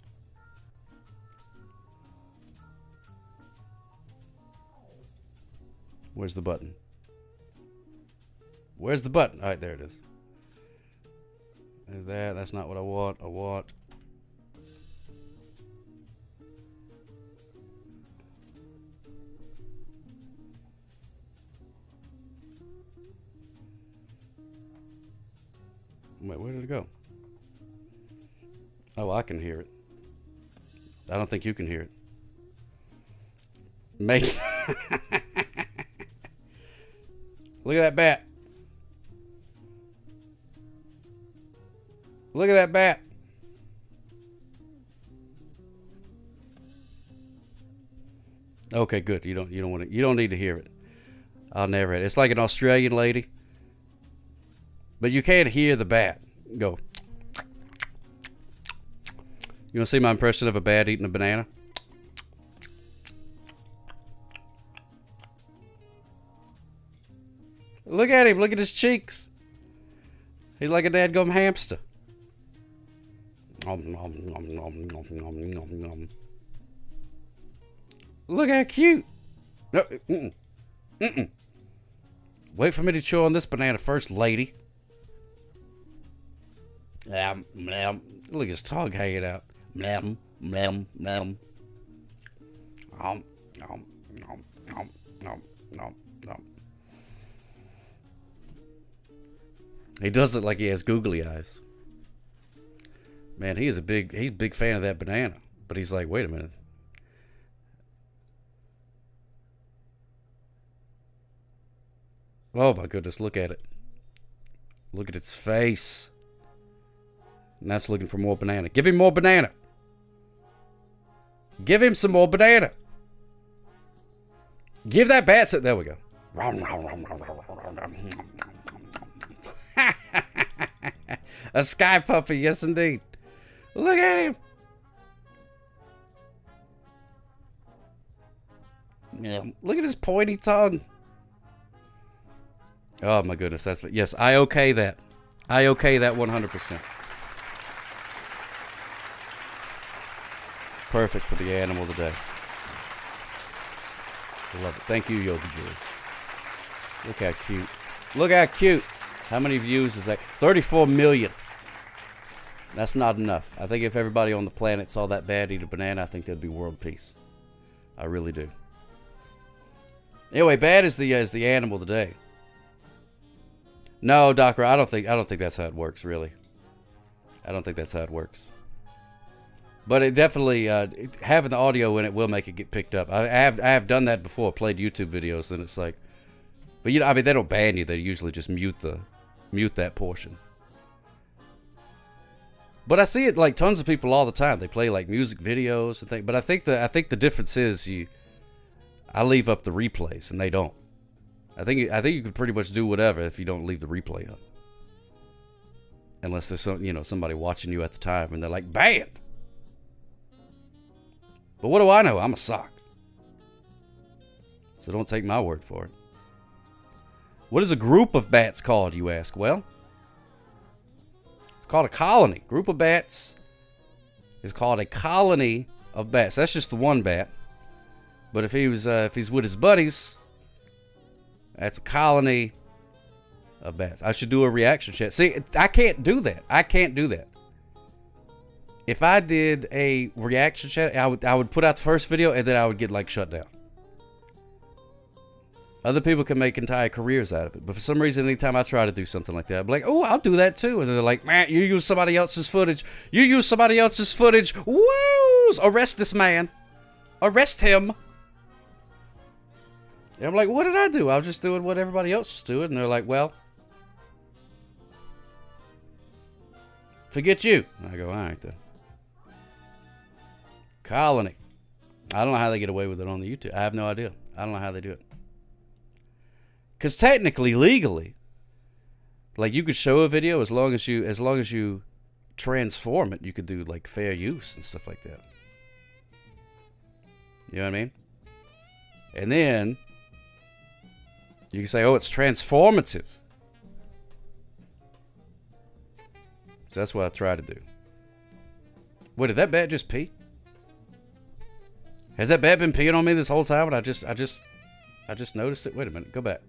Speaker 5: Where's the button? Where's the button? All right, there it is. There's that. That's not what I want. I want... Wait, where did it go? Oh, I can hear it. I don't think you can hear it. Mate. Look at that bat. Look at that bat. Okay, good. You don't need to hear it. I'll never. It's like an Australian lady. But you can't hear the bat. Go. You want to see my impression of a bat eating a banana? Look at him. Look at his cheeks. He's like a dadgum hamster. Look how cute. No, Wait for me to chew on this banana first, lady. Look at his tongue hanging out. He does look like he has googly eyes. Man, he's a big fan of that banana. But he's like, wait a minute. Oh my goodness, look at it. Look at its face. And that's looking for more banana. Give him more banana. Give him some more banana. Give that bat some. There we go. A sky puppy, yes indeed. Look at him. Yeah. Look at his pointy tongue. Oh my goodness, that's yes, I okay that. I okay that 100%. Perfect for the animal of the day. I love it. Thank you, Yogi Jules. Look how cute. Look how cute. How many views is that? 34 million. That's not enough. I think if everybody on the planet saw that bat eat a banana, I think there'd be world peace. I really do. Anyway, bat is the animal of the day. No, Doctor, I don't think that's how it works, really. I don't think that's how it works. But it definitely having the audio in it will make it get picked up. I have done that before. Played YouTube videos, and it's like, but I mean, they don't ban you. They usually just mute that portion. But I see it like tons of people all the time. They play like music videos and things. But I think the difference is I leave up the replays and they don't. I think you can pretty much do whatever if you don't leave the replay up. Unless there's somebody watching you at the time and they're like banned. But what do I know? I'm a sock. So don't take my word for it. What is a group of bats called, you ask? Well, it's called a colony. Group of bats is called a colony of bats. That's just the one bat. But if he's with his buddies, that's a colony of bats. I should do a reaction chat. See, I can't do that. I can't do that. If I did a reaction chat, I would put out the first video and then I would get like shut down. Other people can make entire careers out of it. But for some reason, anytime I try to do something like that, I'm like, oh, I'll do that too. And they're like, man, you use somebody else's footage. You use somebody else's footage. Woo! Arrest this man. Arrest him. And I'm like, what did I do? I was just doing what everybody else was doing. And they're like, well, forget you. And I go, all right then. Colony. I don't know how they get away with it on the YouTube. I have no idea. I don't know how they do it. Because technically, legally, like you could show a video as long as you transform it, you could do like fair use and stuff like that. You know what I mean? And then you can say, oh, it's transformative. So that's what I try to do. Wait, did that bat just pee? Has that bat been peeing on me this whole time? And I just noticed it. Wait a minute. Go back.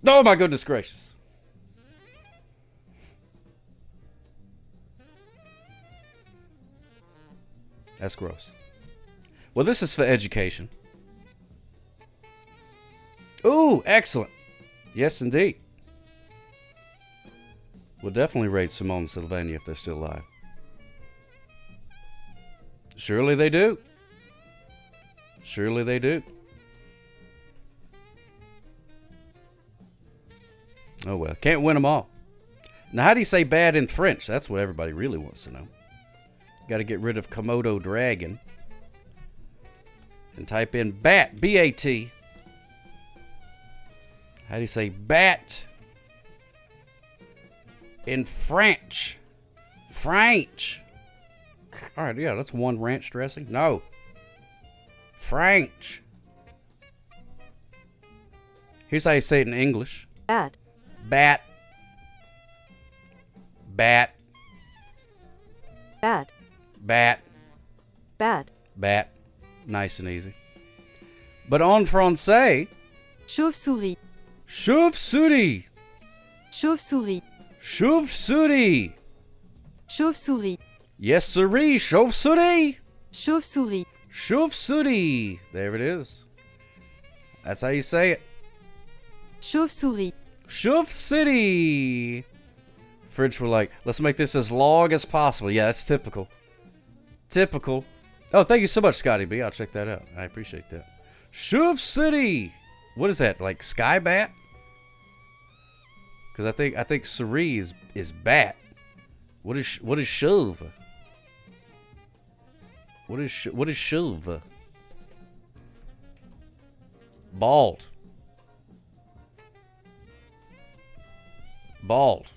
Speaker 5: Oh my goodness gracious. That's gross. Well, this is for education. Ooh, excellent. Yes, indeed. We'll definitely raid Simone and Sylvania if they're still alive. Surely they do. Surely they do. Oh well, can't win them all. Now, how do you say bad in French? That's what everybody really wants to know. Got to get rid of Komodo Dragon. And type in bat, B-A-T. How do you say bat in French? French. All right, yeah, that's one ranch dressing. No. French. Here's how you say it in English.
Speaker 14: Bat.
Speaker 5: Bat. Bat.
Speaker 14: Bat.
Speaker 5: Bat.
Speaker 14: Bat.
Speaker 5: Bat. Nice and easy. But en français.
Speaker 14: Chauve-souris.
Speaker 5: Chauve-souris.
Speaker 14: Chauve-souris.
Speaker 5: Chauve-souris.
Speaker 14: Chauve-souris.
Speaker 5: Yes, sirree. Chauve-souris.
Speaker 14: Chauve-souris.
Speaker 5: Chauve-souris. There it is. That's how you say it.
Speaker 14: Chauve-souris.
Speaker 5: Chauve-souris. French were like, let's make this as long as possible. Yeah, that's typical. Typical. Oh, thank you so much, Scotty B. I'll check that out. I appreciate that. Chauve-souris. What is that? Like sky bat? Because I think cerise is bat. What is chauve? What is chauve? Bald. Bald.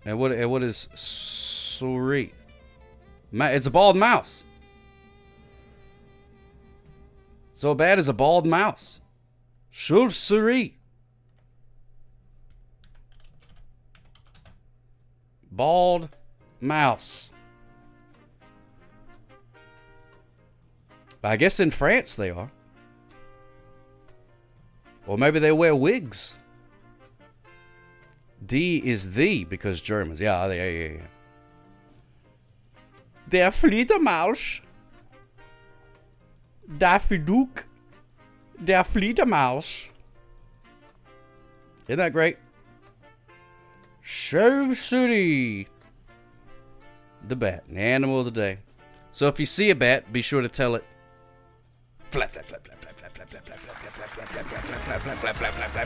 Speaker 5: And what is souris? It's a bald mouse. So bad as a bald mouse. Chauve-souris. Bald mouse. I guess in France they are. Or maybe they wear wigs. D is the because Germans. Yeah. Der Fledermaus. Daffy Duke. Der Fledermaus. Isn't that great? Chauve-souris. The bat, the animal of the day. So if you see a bat, be sure to tell it. Flap, flap, flap, flap, flap, flap, flap, flap, flap, flap, flap, flap, flap, flap, flap,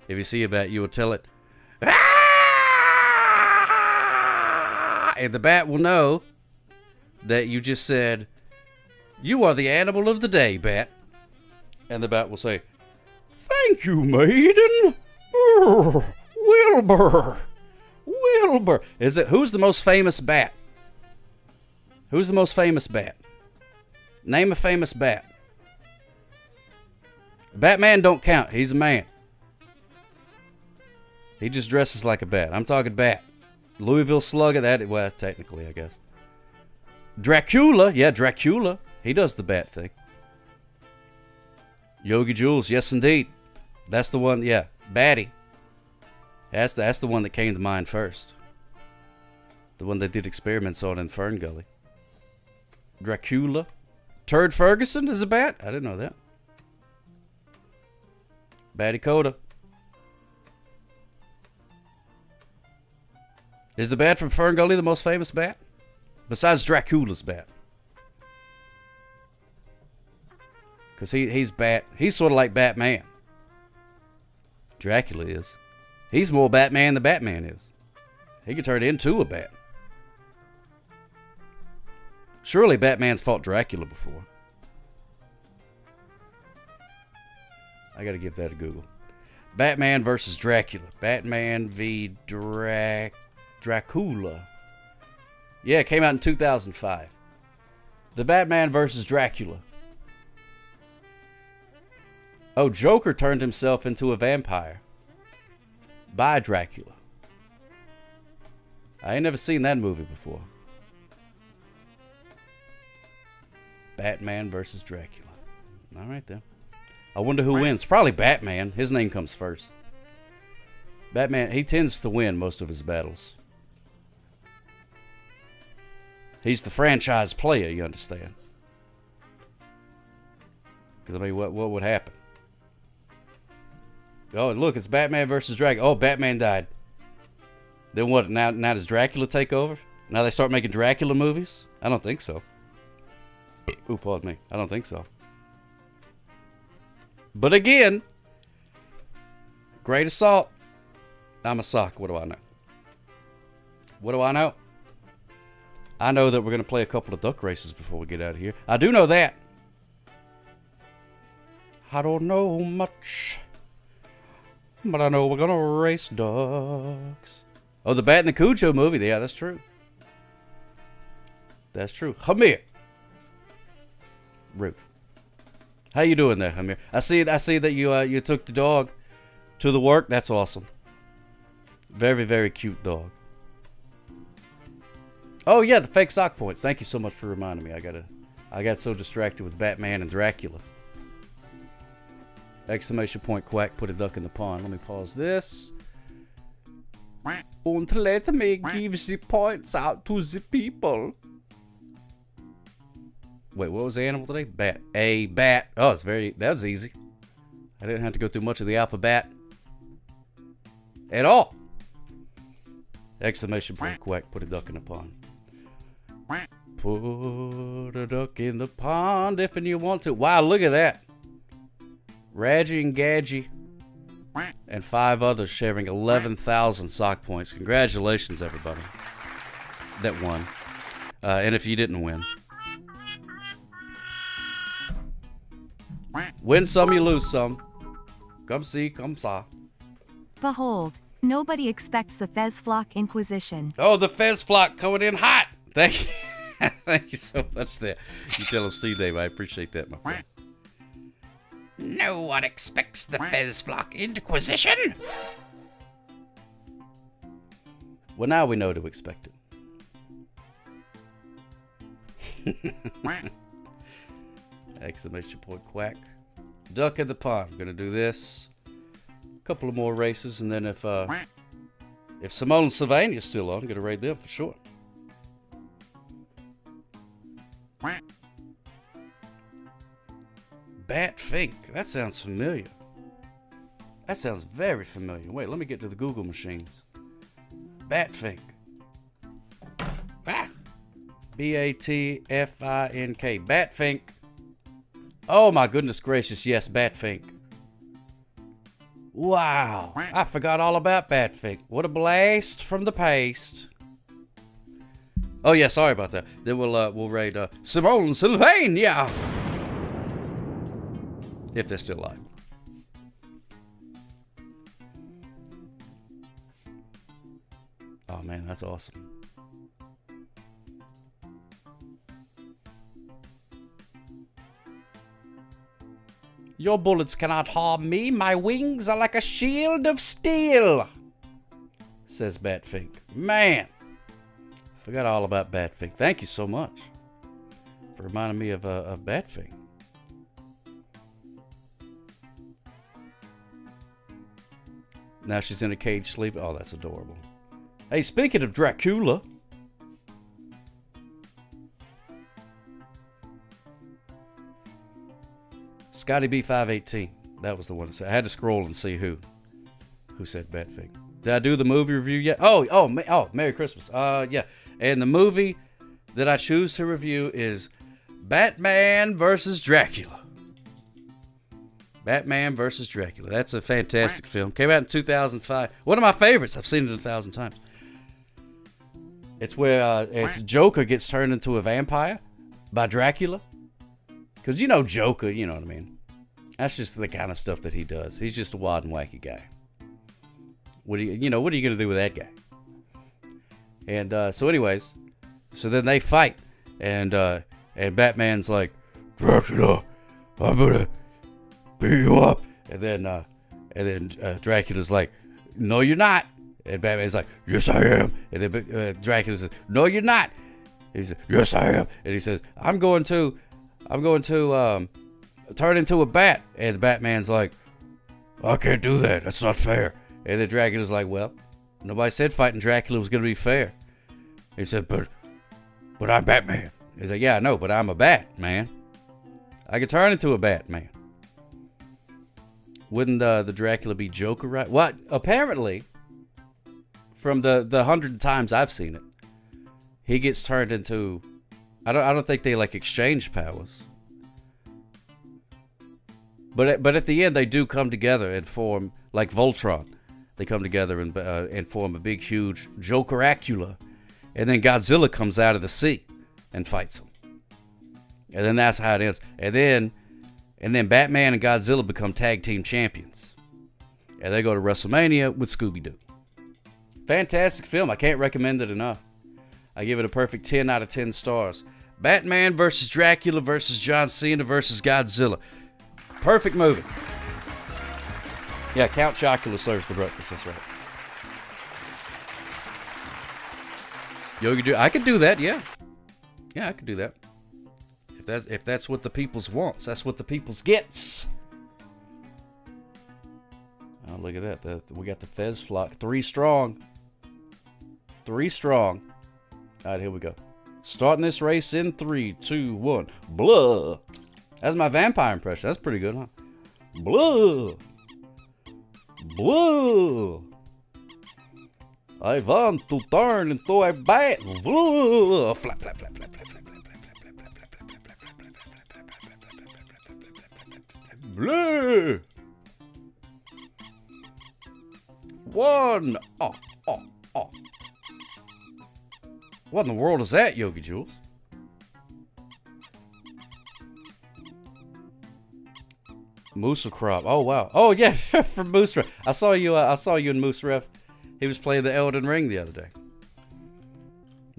Speaker 5: if you see a bat, you will tell it, and the bat will know that you just said, you are the animal of the day, bat. And the bat will say, thank you, maiden. Wilbur. Who's the most famous bat? Who's the most famous bat? Name a famous bat. Batman don't count. He's a man. He just dresses like a bat. I'm talking bat. Louisville Slugger, well, technically, I guess. Dracula, yeah, Dracula. He does the bat thing. Yogi Jules, yes indeed. That's the one, yeah. Batty. That's the one that came to mind first. The one they did experiments on in Fern Gully. Dracula. Turd Ferguson is a bat? I didn't know that. Batty Coda. Is the bat from Fern Gully the most famous bat? Besides Dracula's bat. Because he's sort of like Batman. Dracula is. He's more Batman than Batman is. He could turn into a bat. Surely Batman's fought Dracula before. I gotta give that a Google. Batman versus Dracula. Batman v. Dracula. Yeah, it came out in 2005. The Batman versus Dracula. Oh, Joker turned himself into a vampire. By Dracula. I ain't never seen that movie before. Batman versus Dracula. All right, then. I wonder who wins. Probably Batman. His name comes first. Batman, he tends to win most of his battles. He's the franchise player, you understand? Because, I mean, what would happen? Oh, look, it's Batman versus Dracula. Oh, Batman died. Then what? Now does Dracula take over? Now they start making Dracula movies? I don't think so. Ooh, pardon me. I don't think so. But again, Great Assault. I'm a sock. What do I know? What do I know? I know that we're going to play a couple of duck races before we get out of here. I do know that. I don't know much, but I know we're going to race ducks. Oh, the Bat and the Cujo movie. Yeah, that's true. That's true. Hamir. Rude. How you doing there, Hamir? I see that you took the dog to the work. That's awesome. Very, very cute dog. Oh yeah, the fake sock points. Thank you so much for reminding me. I got so distracted with Batman and Dracula. Exclamation point quack, put a duck in the pond. Let me pause this. And let me give the points out to the people. Wait, what was the animal today? Bat. A bat. Oh, that was easy. I didn't have to go through much of the alphabet at all. Exclamation point quack, put a duck in the pond. Put a duck in the pond if you want to. Wow, look at that. Radgy and Gadgy and 5 others sharing 11,000 sock points. Congratulations, everybody that won. And if you didn't win, win some, you lose some. Come see, come saw.
Speaker 13: Behold, nobody expects the Fez Flock Inquisition.
Speaker 5: Oh, the Fez Flock coming in hot. Thank you. Thank you so much there. You tell him Steve Dave. I appreciate that, my friend. No one expects the Fez Flock Inquisition. Well, now we know to expect it. Exclamation point quack. Duck in the pond. I'm gonna do this. A couple of more races, and then if Simone and Sylvania's still on, I'm gonna raid them for sure. Bat Fink. That sounds familiar. That sounds very familiar. Wait, let me get to the Google machines. Bat Fink. Ah. B-A-T-F-I-N-K. Bat Fink. Oh my goodness gracious, yes, Bat Fink. Wow. I forgot all about Bat Fink. What a blast from the past. Oh yeah, sorry about that. Then we'll raid Simone Sylvania. If they're still alive. Oh man, that's awesome. Your bullets cannot harm me. My wings are like a shield of steel, says Batfink. Man, forgot all about Batfink. Thank you so much for reminding me of Batfink. Now she's in a cage sleeping. Oh, that's adorable. Hey, speaking of Dracula. Scotty B518. That was the one that said. I had to scroll and see who said Batfink. Did I do the movie review yet? Oh, Merry Christmas. Yeah. And the movie that I choose to review is Batman vs. Dracula. Batman vs. Dracula. That's a fantastic film. Came out in 2005. One of my favorites. I've seen it 1,000 times. It's where Joker gets turned into a vampire by Dracula. Because you know Joker, you know what I mean. That's just the kind of stuff that he does. He's just a wild and wacky guy. What are you going to do with that guy? And so then they fight, and Batman's like, Dracula, I'm gonna beat you up, and then Dracula's like, no, you're not, and Batman's like, yes, I am, and then Dracula says, no, you're not. He says, yes, I am, and he says, I'm going to turn into a bat, and Batman's like, I can't do that. That's not fair. And then Dracula's like, well, nobody said fighting Dracula was going to be fair. He said, but I'm Batman. He's like, yeah, I know, but I'm a bat, man. I can turn into a bat, man. Wouldn't the Dracula be Joker, right? Well, apparently, from the 100 times I've seen it, he gets turned into... I don't think they, like, exchange powers. But at the end, they do come together and form, like Voltron. They come together and form a big, huge Jokeracula. And then Godzilla comes out of the sea and fights him. And then that's how it ends. And then Batman and Godzilla become tag team champions. And they go to WrestleMania with Scooby-Doo. Fantastic film. I can't recommend it enough. I give it a perfect 10 out of 10 stars. Batman versus Dracula versus John Cena versus Godzilla. Perfect movie. Yeah, Count Chocula serves the breakfast. That's right. I could do that, yeah. Yeah, I could do that. If that's what the people's wants, that's what the people's gets. Oh, look at that. We got the Fez flock. 3 strong. 3 strong. All right, here we go. Starting this race in 3, 2, 1. Blah. That's my vampire impression. That's pretty good, huh? Blah. Blah. I want to turn into a bat. Blah. Flap, flap, flap, flap, flap, flap, flap, flap, flap, flap, flap, flap, blah. 1. Oh. What in the world is that, Yogi Jules? Musa Crop. Oh wow. Oh yeah, from Moose Ref. I saw you in Moose Ref. He was playing the Elden Ring the other day.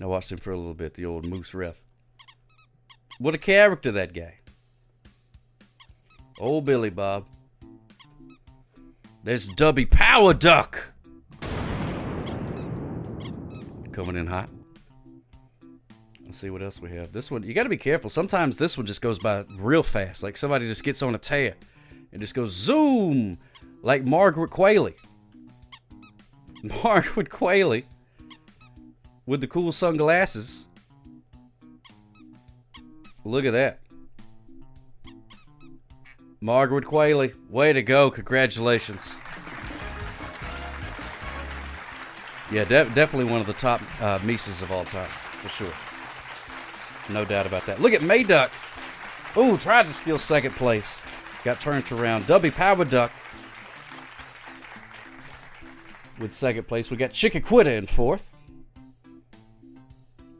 Speaker 5: I watched him for a little bit, the old Moose Ref. What a character, that guy. Old Billy Bob. There's Dubby Power Duck. Coming in hot. Let's see what else we have. This one, you got to be careful. Sometimes this one just goes by real fast. Like somebody just gets on a tear. It just goes zoom. Like Margaret Qualley. Margaret Qualley. With the cool sunglasses. Look at that. Margaret Qualley. Way to go. Congratulations. Yeah, definitely one of the top Mises of all time. For sure. No doubt about that. Look at Mayduck. Ooh, tried to steal second place. Got turned around. Dubby Power Duck with second place. We got Chiquiquita in fourth.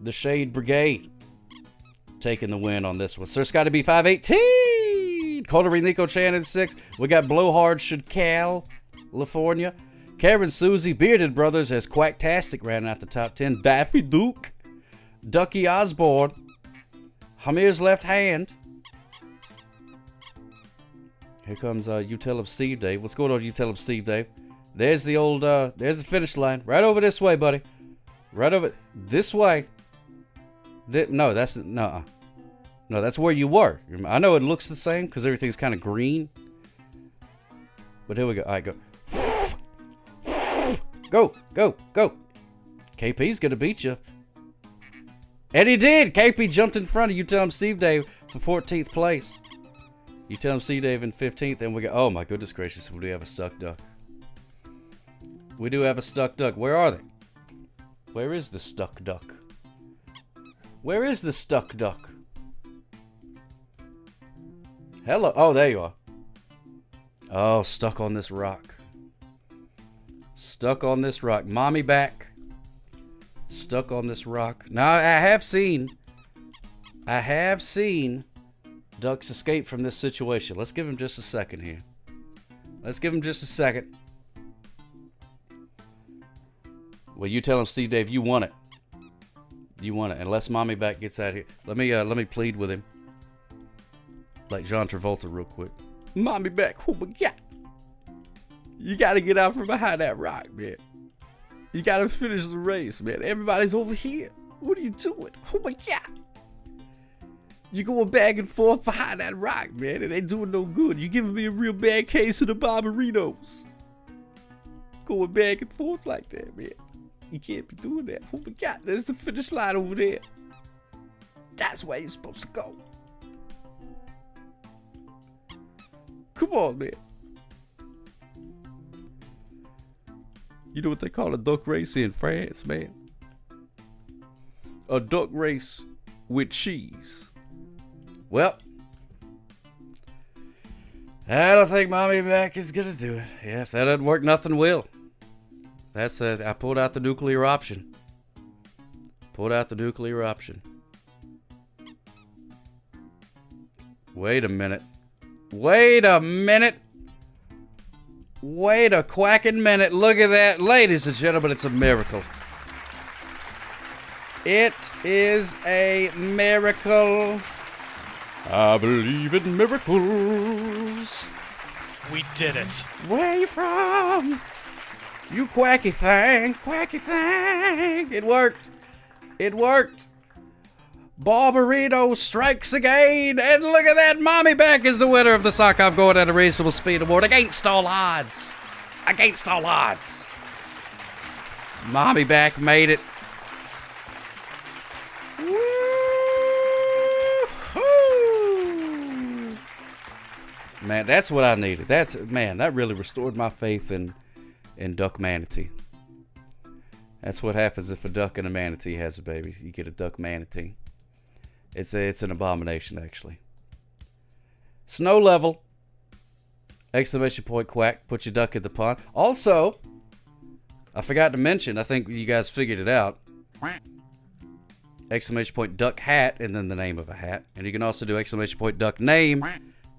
Speaker 5: The Shade Brigade taking the win on this one. Sir Scotty B 518. Coterie Nico Chan in 6th. We got Blowhard Shadcal, California. Karen Susie Bearded Brothers as Quacktastic rounding out the top 10. Daffy Duke. Ducky Osborne. Hamir's Left Hand. Here comes You Tell Him Steve Dave. What's going on, You Tell Him Steve Dave? There's the old, there's the finish line. Right over this way, buddy. Right over this way. No, that's, no, that's where you were. I know it looks the same because everything's kind of green. But here we go. All right, go. Go, go, go. KP's going to beat you. And he did. KP jumped in front of You Tell Him Steve Dave for 14th place. You Tell Him Steve Dave in 15th. And we got, oh my goodness gracious, we have a stuck duck. We do have a stuck duck. Where are they? Where is the stuck duck? Where is the stuck duck? Hello. Oh, there you are. Oh, stuck on this rock. Stuck on this rock. Mommy back. Stuck on this rock. Now, I have seen ducks escape from this situation. Let's give him just a second here. Let's give him just a second. Well, you tell him, Steve Dave, you want it. You want it. Unless Mommy back gets out here. Let me plead with him. Like John Travolta real quick. Mommy back. Oh my God. You got to get out from behind that rock, man. You got to finish the race, man. Everybody's over here. What are you doing? Oh my God. You're going back and forth behind that rock, man. It ain't doing no good. You're giving me a real bad case of the Barbarinos. Going back and forth like that, man. You can't be doing that. Oh my God. There's the finish line over there. That's where you're supposed to go. Come on, man. You know what they call a duck race in France, man? A duck race with cheese. Well, I don't think Mommy back is gonna do it. Yeah, if that doesn't work, nothing will. That's I pulled out the nuclear option. Pulled out the nuclear option. Wait a minute. Wait a minute. Wait a quacking minute. Look at that. Ladies and gentlemen, it's a miracle. It is a miracle. I believe in miracles.
Speaker 12: We did it.
Speaker 5: Where you from? You quacky thing. Quacky thing. It worked. It worked. Barbarino strikes again, and look at that. Mommy back is the winner of the Sock Hop Going at a Reasonable Speed Award against all odds. Against all odds. Mommy back made it. Woo-hoo. Man, that's what I needed. That really restored my faith in duck manatee. That's what happens if a duck and a manatee has a baby. You get a duck manatee. It's an abomination, actually. Snow level. Exclamation point quack. Put your duck in the pond. Also, I forgot to mention, I think you guys figured it out. Exclamation point duck hat, and then the name of a hat. And you can also do exclamation point duck name.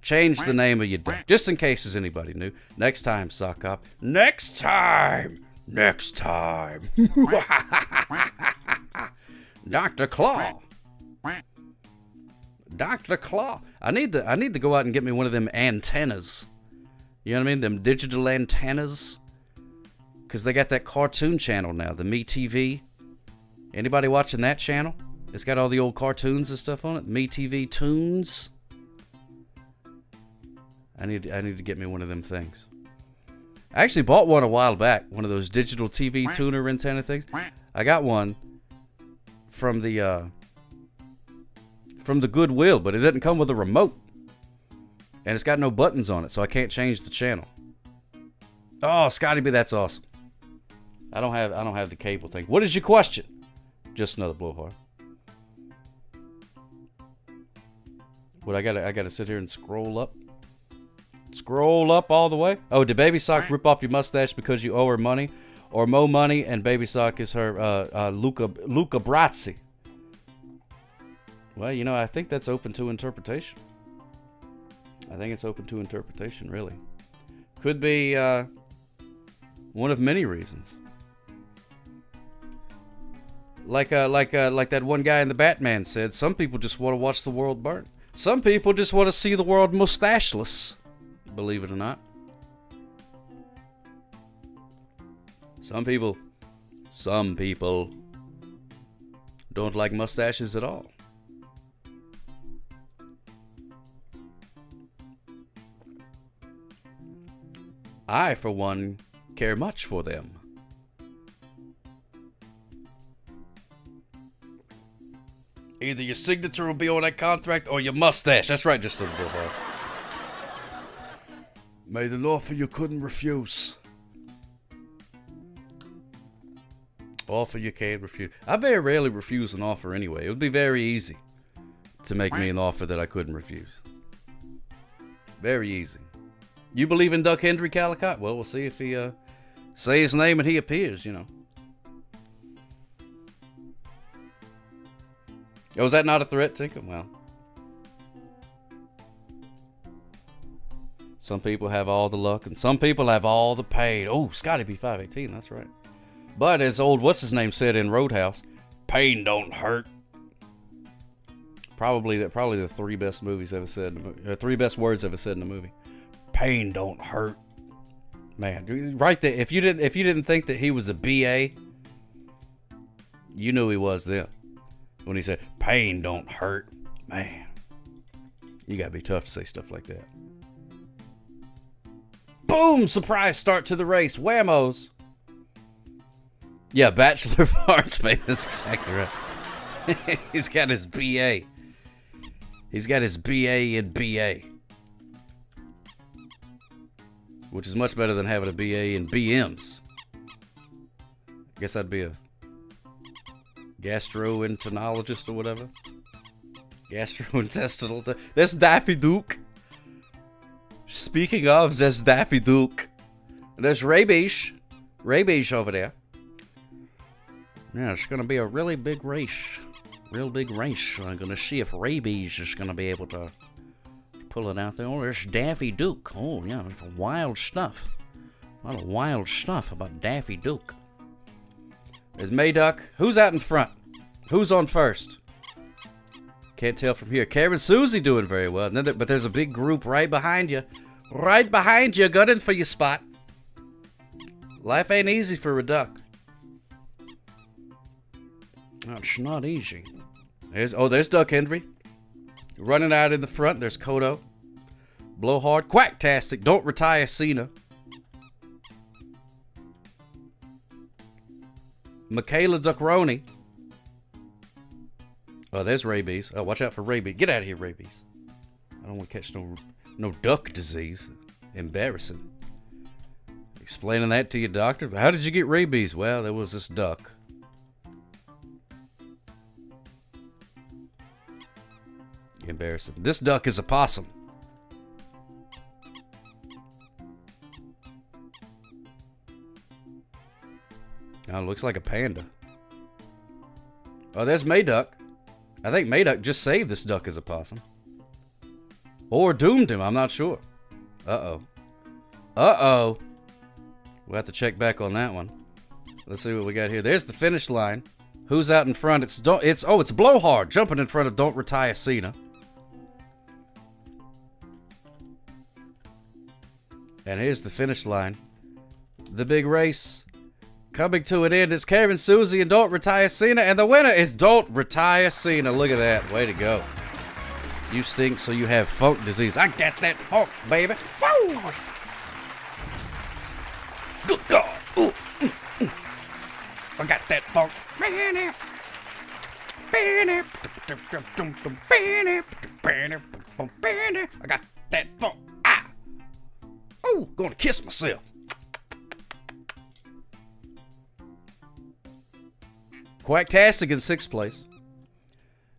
Speaker 5: Change the name of your duck. Just in case there's anybody new. Next time, Sock Hop. Next time. Next time. Dr. Claw. Dr. Claw. I need to go out and get me one of them antennas. You know what I mean? Them digital antennas. Because they got that cartoon channel now, the MeTV. Anybody watching that channel? It's got all the old cartoons and stuff on it. MeTV Tunes. I need to get me one of them things. I actually bought one a while back. One of those digital TV tuner antenna things. I got one from the Goodwill, but it didn't come with a remote. And it's got no buttons on it, so I can't change the channel. Oh, Scotty B, that's awesome. I don't have the cable thing. What is your question? Just another blowhard. What I gotta sit here and scroll up? Scroll up all the way? Oh, did Baby Sock rip off your mustache because you owe her money? Or Mo money and Baby Sock is her Luca Brazzi? Well, you know, I think that's open to interpretation. I think it's open to interpretation, really. Could be one of many reasons. Like that one guy in the Batman said, some people just want to watch the world burn. Some people just want to see the world mustacheless, believe it or not. Some people don't like mustaches at all. I, for one, care much for them. Either your signature will be on that contract or your mustache. That's right, just a little bit. Made an offer you couldn't refuse. Offer you can't refuse. I very rarely refuse an offer anyway. It would be very easy to make me an offer that I couldn't refuse. Very easy. You believe in Duck Hendry, Calicott? Well, we'll see if he say his name and he appears, you know. Oh, is that not a threat, Tinker? Well. Some people have all the luck and some people have all the pain. Oh, Scotty B 518, that's right. But as old what's-his-name said in Roadhouse, pain don't hurt. Probably the three best movies ever said in the movie, three best words ever said in the movie. Pain don't hurt. Man, right there. If you didn't think that he was a BA, you knew he was then. When he said, pain don't hurt. Man, you gotta be tough to say stuff like that. Boom! Surprise start to the race. Whammos. Yeah, Bachelor of Arts, man. That's exactly right. He's got his BA. He's got his BA in BA. Which is much better than having a BA in BMs. I guess I'd be a gastroenterologist or whatever. Gastrointestinal. There's Daffy Duke. Speaking of, there's Daffy Duke. There's Rabish. Rabish over there. Yeah, it's going to be a really big race. Real big race. I'm going to see if Rabies is going to be able to pull it out there. Oh, there's Daffy Duke. Oh, yeah, there's wild stuff. A lot of wild stuff about Daffy Duke. There's Mayduck. Who's out in front? Who's on first? Can't tell from here. Karen Susie doing very well. But there's a big group right behind you. Right behind you, gunning for your spot. Life ain't easy for a duck. It's not easy. There's Duck Hendry. Running out in the front, there's Kodo. Blowhard. Quacktastic. Don't retire Cena. Michaela Duckroni. Oh, there's Rabies. Oh, watch out for Rabies. Get out of here, Rabies. I don't want to catch no duck disease. Embarrassing. Explaining that to your doctor. How did you get rabies? Well, there was this duck. Embarrassing. This duck is a possum. Oh, looks like a panda. Oh, there's Mayduck. I think Mayduck just saved this duck as a possum. Or doomed him, I'm not sure. Uh-oh. Uh-oh. We'll have to check back on that one. Let's see what we got here. There's the finish line. Who's out in front? It's Blowhard jumping in front of Don't Retire Cena. And here's the finish line. The big race coming to an end. It's Karen Susie and Don't Retire Cena. And the winner is Don't Retire Cena. Look at that. Way to go. You stink so you have funk disease. I got that funk, baby. Woo! Good God. Ooh, I got that funk. I got that funk. Ah! Ooh, gonna kiss myself. Quacktastic in 6th place.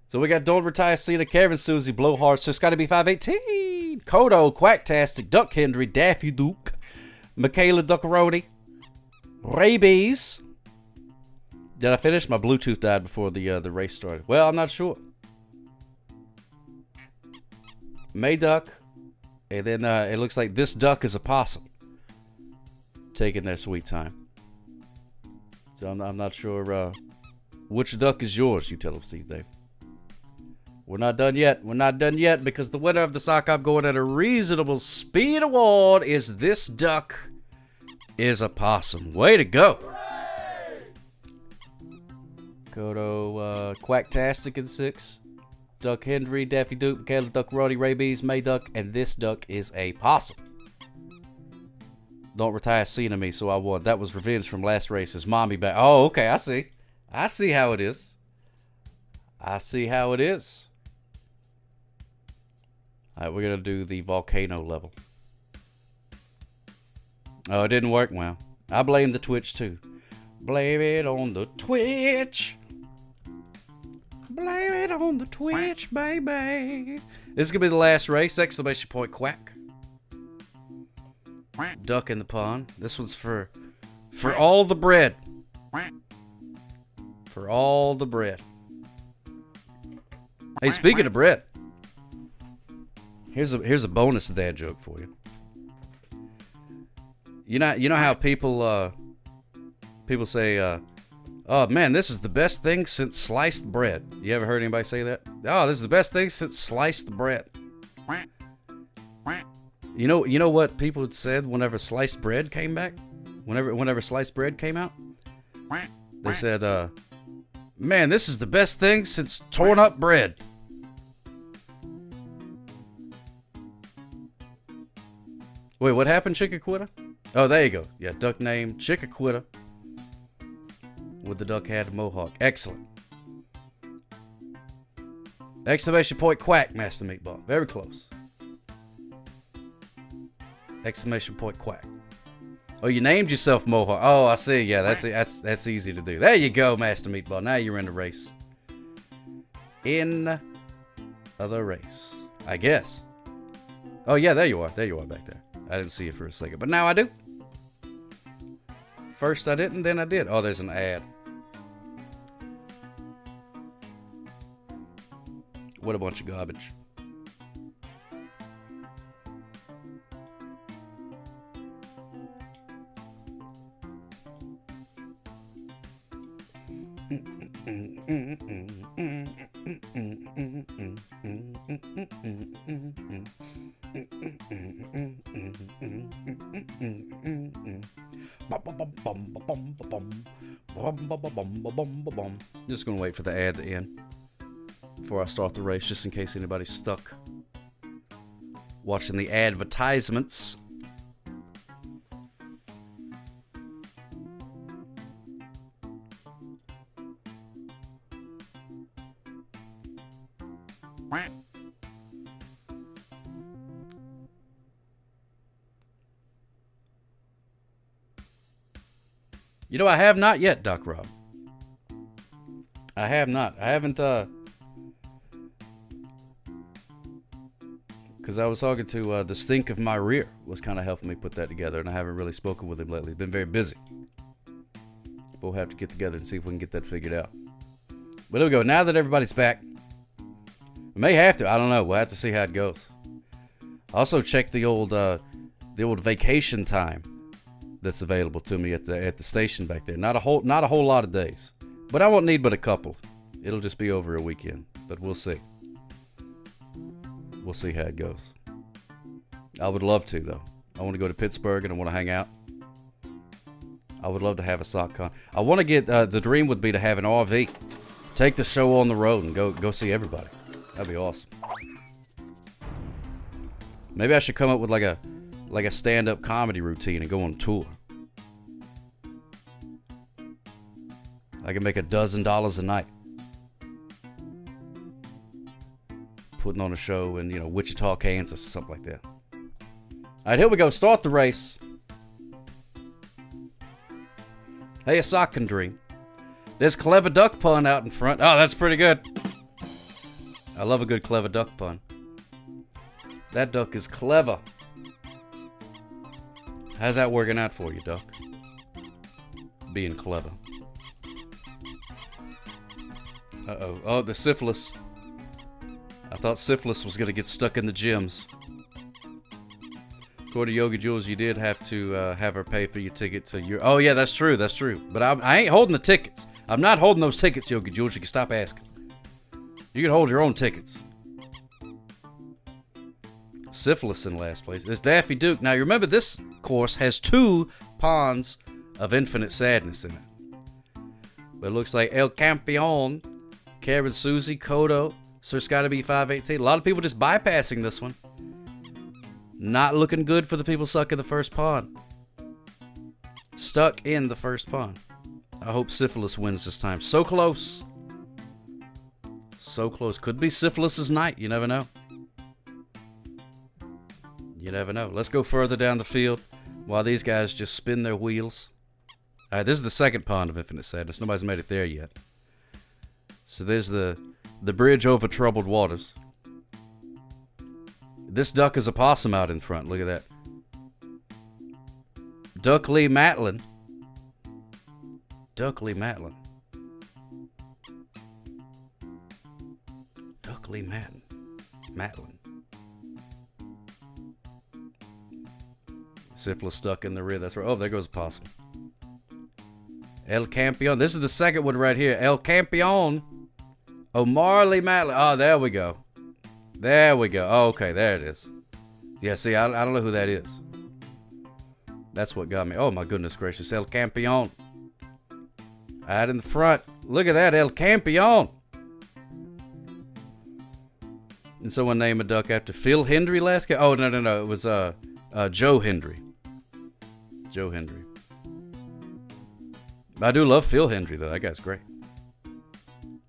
Speaker 5: So we got Don't Retire Cena, Kevin Susie, Blowhard, so it's got to be 518. Kodo, Quacktastic, Duck Hendry, Daffy Duke, Michaela Duckaroni, Rabies. Did I finish? My Bluetooth died before the race started. Well, I'm not sure. Mayduck, and then it looks like this duck is a possum. Taking their sweet time. So I'm not sure which duck is yours, you tell him, Steve Dave. We're not done yet. We're not done yet because the winner of the Sock Hop Going at a Reasonable Speed Award is This Duck is a Possum. Way to go. Kodo, Quacktastic in 6. Duck Hendry, Daffy Duke, Michaela Duck, Roddy, Rabies, Mayduck, and This Duck is a Possum. Don't Retire Cena me, so I won. That was revenge from last race's mommy back. Oh, okay, I see. I see how it is. I see how it is. Alright, we're going to do the volcano level. Oh, it didn't work well. I blame the Twitch too. Blame it on the Twitch. Blame it on the Twitch, baby. This is going to be the last race. Exclamation point quack. Duck in the pond. This one's for all the bread. For all the bread. Hey, speaking of bread, here's a bonus dad joke for you. You know how people say, oh man, this is the best thing since sliced bread. You ever heard anybody say that? Oh, this is the best thing since sliced bread. You know what people had said whenever sliced bread came back? Whenever sliced bread came out? They said, man, this is the best thing since torn up bread. Wait, what happened, Chickaquita? Oh, there you go. Yeah, duck named Chickaquita. With the duck hat and mohawk. Excellent. Exclamation point quack, Master Meatball. Very close. Exclamation point quack. Oh, you named yourself Mohawk. Oh, I see. Yeah, that's easy to do. There you go, Master Meatball. Now you're in the race. In the race, I guess. Oh yeah, there you are. There you are back there. I didn't see you for a second, but now I do. First I didn't, then I did. Oh, there's an ad. What a bunch of garbage. Just gonna wait for the ad to end before I start the race, just in case anybody's stuck watching the advertisements. You know, I have not yet, Doc Rob. I have not. I haven't, because I was talking to the stink of my rear was kind of helping me put that together, and I haven't really spoken with him lately. He's been very busy. We'll have to get together and see if we can get that figured out. But there we go. Now that everybody's back, we may have to. I don't know. We'll have to see how it goes. Also, check the old vacation time that's available to me at the station back there. Not a whole lot of days, but I won't need but a couple. It'll just be over a weekend, but we'll see. We'll see how it goes. I would love to, though. I want to go to Pittsburgh and I want to hang out. I would love to have a sock con. I want to get the dream would be to have an RV, take the show on the road and go see everybody. That'd be awesome. Maybe I should come up with like a stand-up comedy routine and go on tour. I can make $12 a night putting on a show in, Wichita, Kansas, something like that. All right, here we go. Start the race. Hey, a sock can dream. There's Clever Duck pun out in front. Oh, that's pretty good. I love a good Clever Duck pun. That duck is clever. How's that working out for you, Duck? Being clever. Uh-oh. Oh, the syphilis. I thought syphilis was going to get stuck in the gyms. According to Yogi Jules, you did have to have her pay for your ticket to your... Oh, yeah, that's true. That's true. But I ain't holding the tickets. I'm not holding those tickets, Yogi Jules. You can stop asking. You can hold your own tickets. Syphilis in last place. There's Daffy Duke. Now, you remember this course has 2 ponds of infinite sadness in it. But it looks like El Campeon, Karen Susie, Kodo, Sir Scotty B518. A lot of people just bypassing this one. Not looking good for the people stuck in the first pond. Stuck in the first pond. I hope Syphilis wins this time. So close. So close. Could be Syphilis's night. You never know. You never know. Let's go further down the field while these guys just spin their wheels. All right, this is the second pond of Infinite Sadness. Nobody's made it there yet. So there's the bridge over troubled waters. This duck is a possum out in front. Look at that. Duckley Matlin. Duckley Matlin. Duckley Matlin. Syphilis stuck in the rear. That's right. Oh, there goes a possum. El Campeon. This is the second one right here. El Campeon. O'Marley Matlin. Oh, there we go. There we go. Oh, okay, there it is. Yeah, see, I don't know who that is. That's what got me. Oh, my goodness gracious. El Campeon. Out in the front. Look at that, El Campeon. And someone named a duck after Phil Hendry last guy. Oh, no. It was Joe Hendry. Joe Hendry. I do love Phil Hendry, though. That guy's great.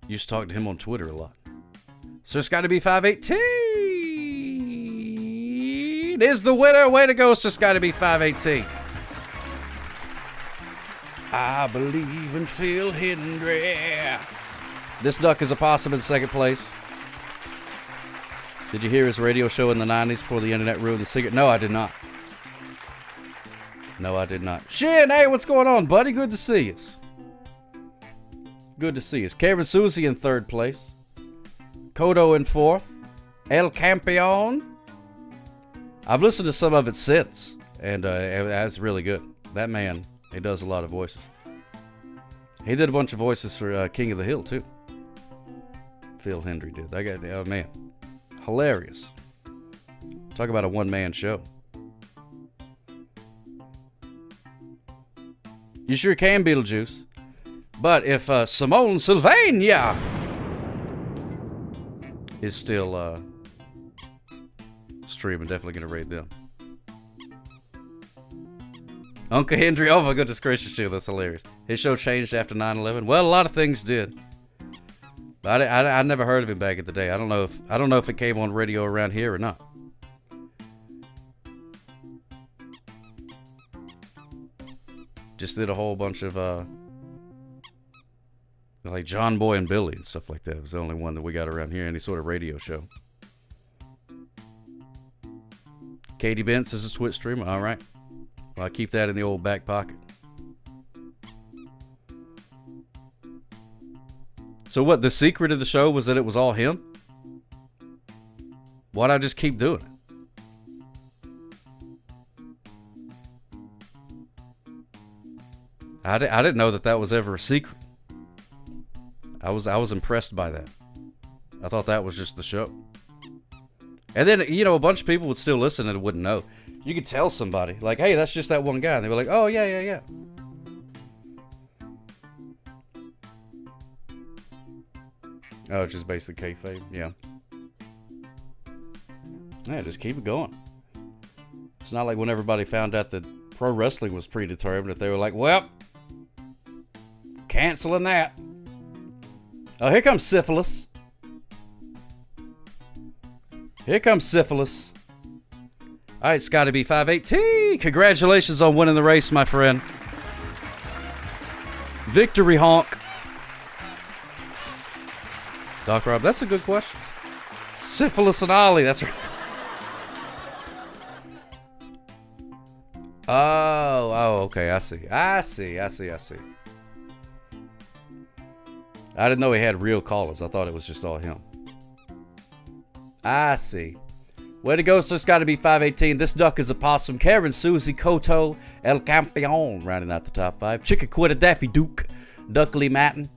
Speaker 5: Used to talk to him on Twitter a lot. So it's got to be 518 is the winner. Way to go. It's just got to be 518. I believe in Phil Hendry. This duck is a possum in second place. Did you hear his radio show in the 90s before the internet ruined the secret? No, I did not. No, I did not. Shin, hey, what's going on, buddy? Good to see us. Good to see us. Karen Susie in third place. Kodo in fourth. El Campeon. I've listened to some of it since, and that's really good. That man, he does a lot of voices. He did a bunch of voices for King of the Hill, too. Phil Hendry did. That guy, oh, man. Hilarious. Talk about a one-man show. You sure can, Beetlejuice. But if Simone Sylvania is still streaming, definitely going to raid them. Uncle Hendry, oh my goodness gracious, too. That's hilarious. His show changed after 9/11. Well, a lot of things did. But I never heard of him back in the day. I don't know if it came on radio around here or not. Just did a whole bunch of like John Boy and Billy and stuff like that. It was the only one that we got around here, any sort of radio show. Katie Bentz is a Twitch streamer. All right. Well, I keep that in the old back pocket. So what, the secret of the show was that it was all him? Why'd I just keep doing it? I didn't know that was ever a secret. I was impressed by that. I thought that was just the show. And then, a bunch of people would still listen and wouldn't know. You could tell somebody, like, hey, that's just that one guy. And they were like, oh, yeah. Oh, it's just basically kayfabe, yeah. Yeah, just keep it going. It's not like when everybody found out that pro wrestling was predetermined that they were like, well, canceling that. Oh, here comes Syphilis. Here comes Syphilis. All right, it's got to be 518. Congratulations on winning the race, my friend. Victory honk. Doc Rob, that's a good question. Syphilis and Ollie, that's right. Oh, okay, I see. I didn't know he had real callers. I thought it was just all him. I see. Way to go, so it's got to be 518. This duck is a possum. Karen, Susie, Koto, El Campeon, rounding out the top 5. Chickaquita, Daffy Duke, Duckley Matin,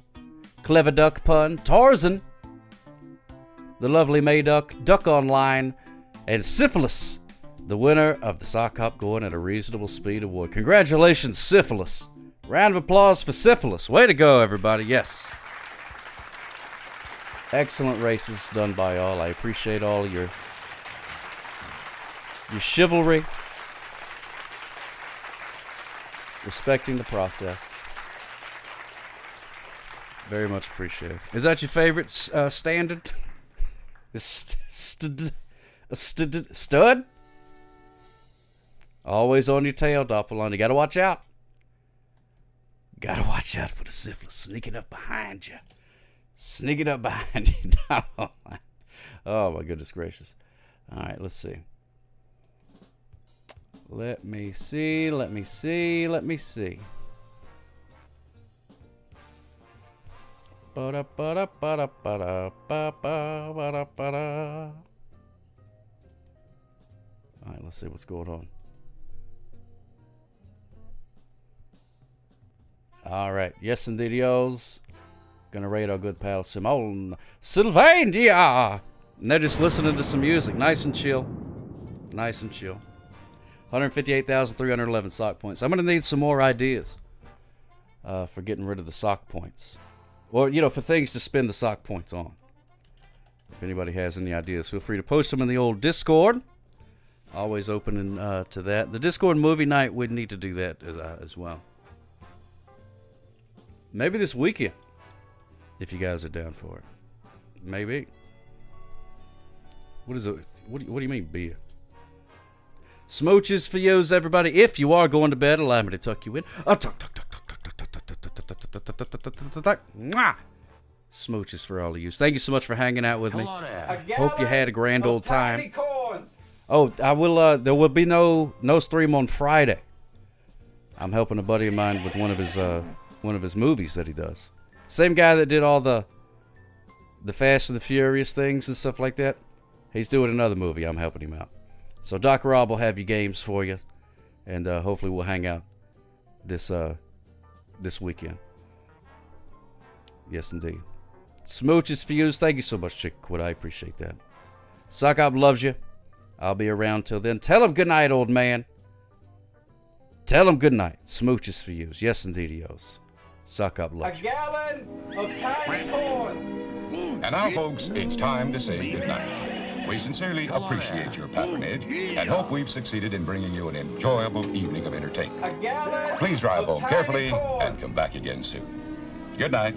Speaker 5: Clever Duck Pun, Tarzan, the lovely Mayduck, Duck Online, and Syphilis, the winner of the Sock Hop Going at a Reasonable Speed Award. Congratulations, Syphilis. Round of applause for Syphilis. Way to go, everybody. Yes. Excellent races done by all. I appreciate all your chivalry, respecting the process. Very much appreciated. Is that your favorite standard? Stud? Always on your tail, Doppelon. You gotta watch out. Gotta watch out for the syphilis sneaking up behind you. Sneaking up behind you. Oh, my goodness gracious. All right, let's see. Let me see. All right, let's see what's going on. All right, yes, indeedios. Gonna rate our good pal Simone Sylvania. And they're just listening to some music, nice and chill. 158,311 sock points. I'm gonna need some more ideas for getting rid of the sock points, or for things to spend the sock points on. If anybody has any ideas, feel free to post them in the old Discord. Always open to that. The Discord movie night, we'd need to do that as well. Maybe this weekend, if you guys are down for it. Maybe. What is it? What do you mean, beer? Smooches for yous, everybody. If you are going to bed, allow me to tuck you in. Smooches for all of you. Thank you so much for hanging out with me. Hope you had a grand old time. Oh, I will. There will be no stream on Friday. I'm helping a buddy of mine with one of his movies that he does. Same guy that did all the Fast and the Furious things and stuff like that. He's doing another movie. I'm helping him out. So Doc Rob will have your games for you, and hopefully we'll hang out this weekend. Yes, indeed. Smooches for you. Thank you so much, Chick Quid. I appreciate that. Sock Up loves you. I'll be around till then. Tell him good night, old man. Tell him good night. Smooches for you. Yes, indeedios. Sock Up loves you.
Speaker 16: A gallon of tiny corns.
Speaker 9: And now, folks, it's time to say goodnight. We sincerely appreciate your patronage and hope we've succeeded in bringing you an enjoyable evening of entertainment. Please drive home carefully and come back again soon. Good night.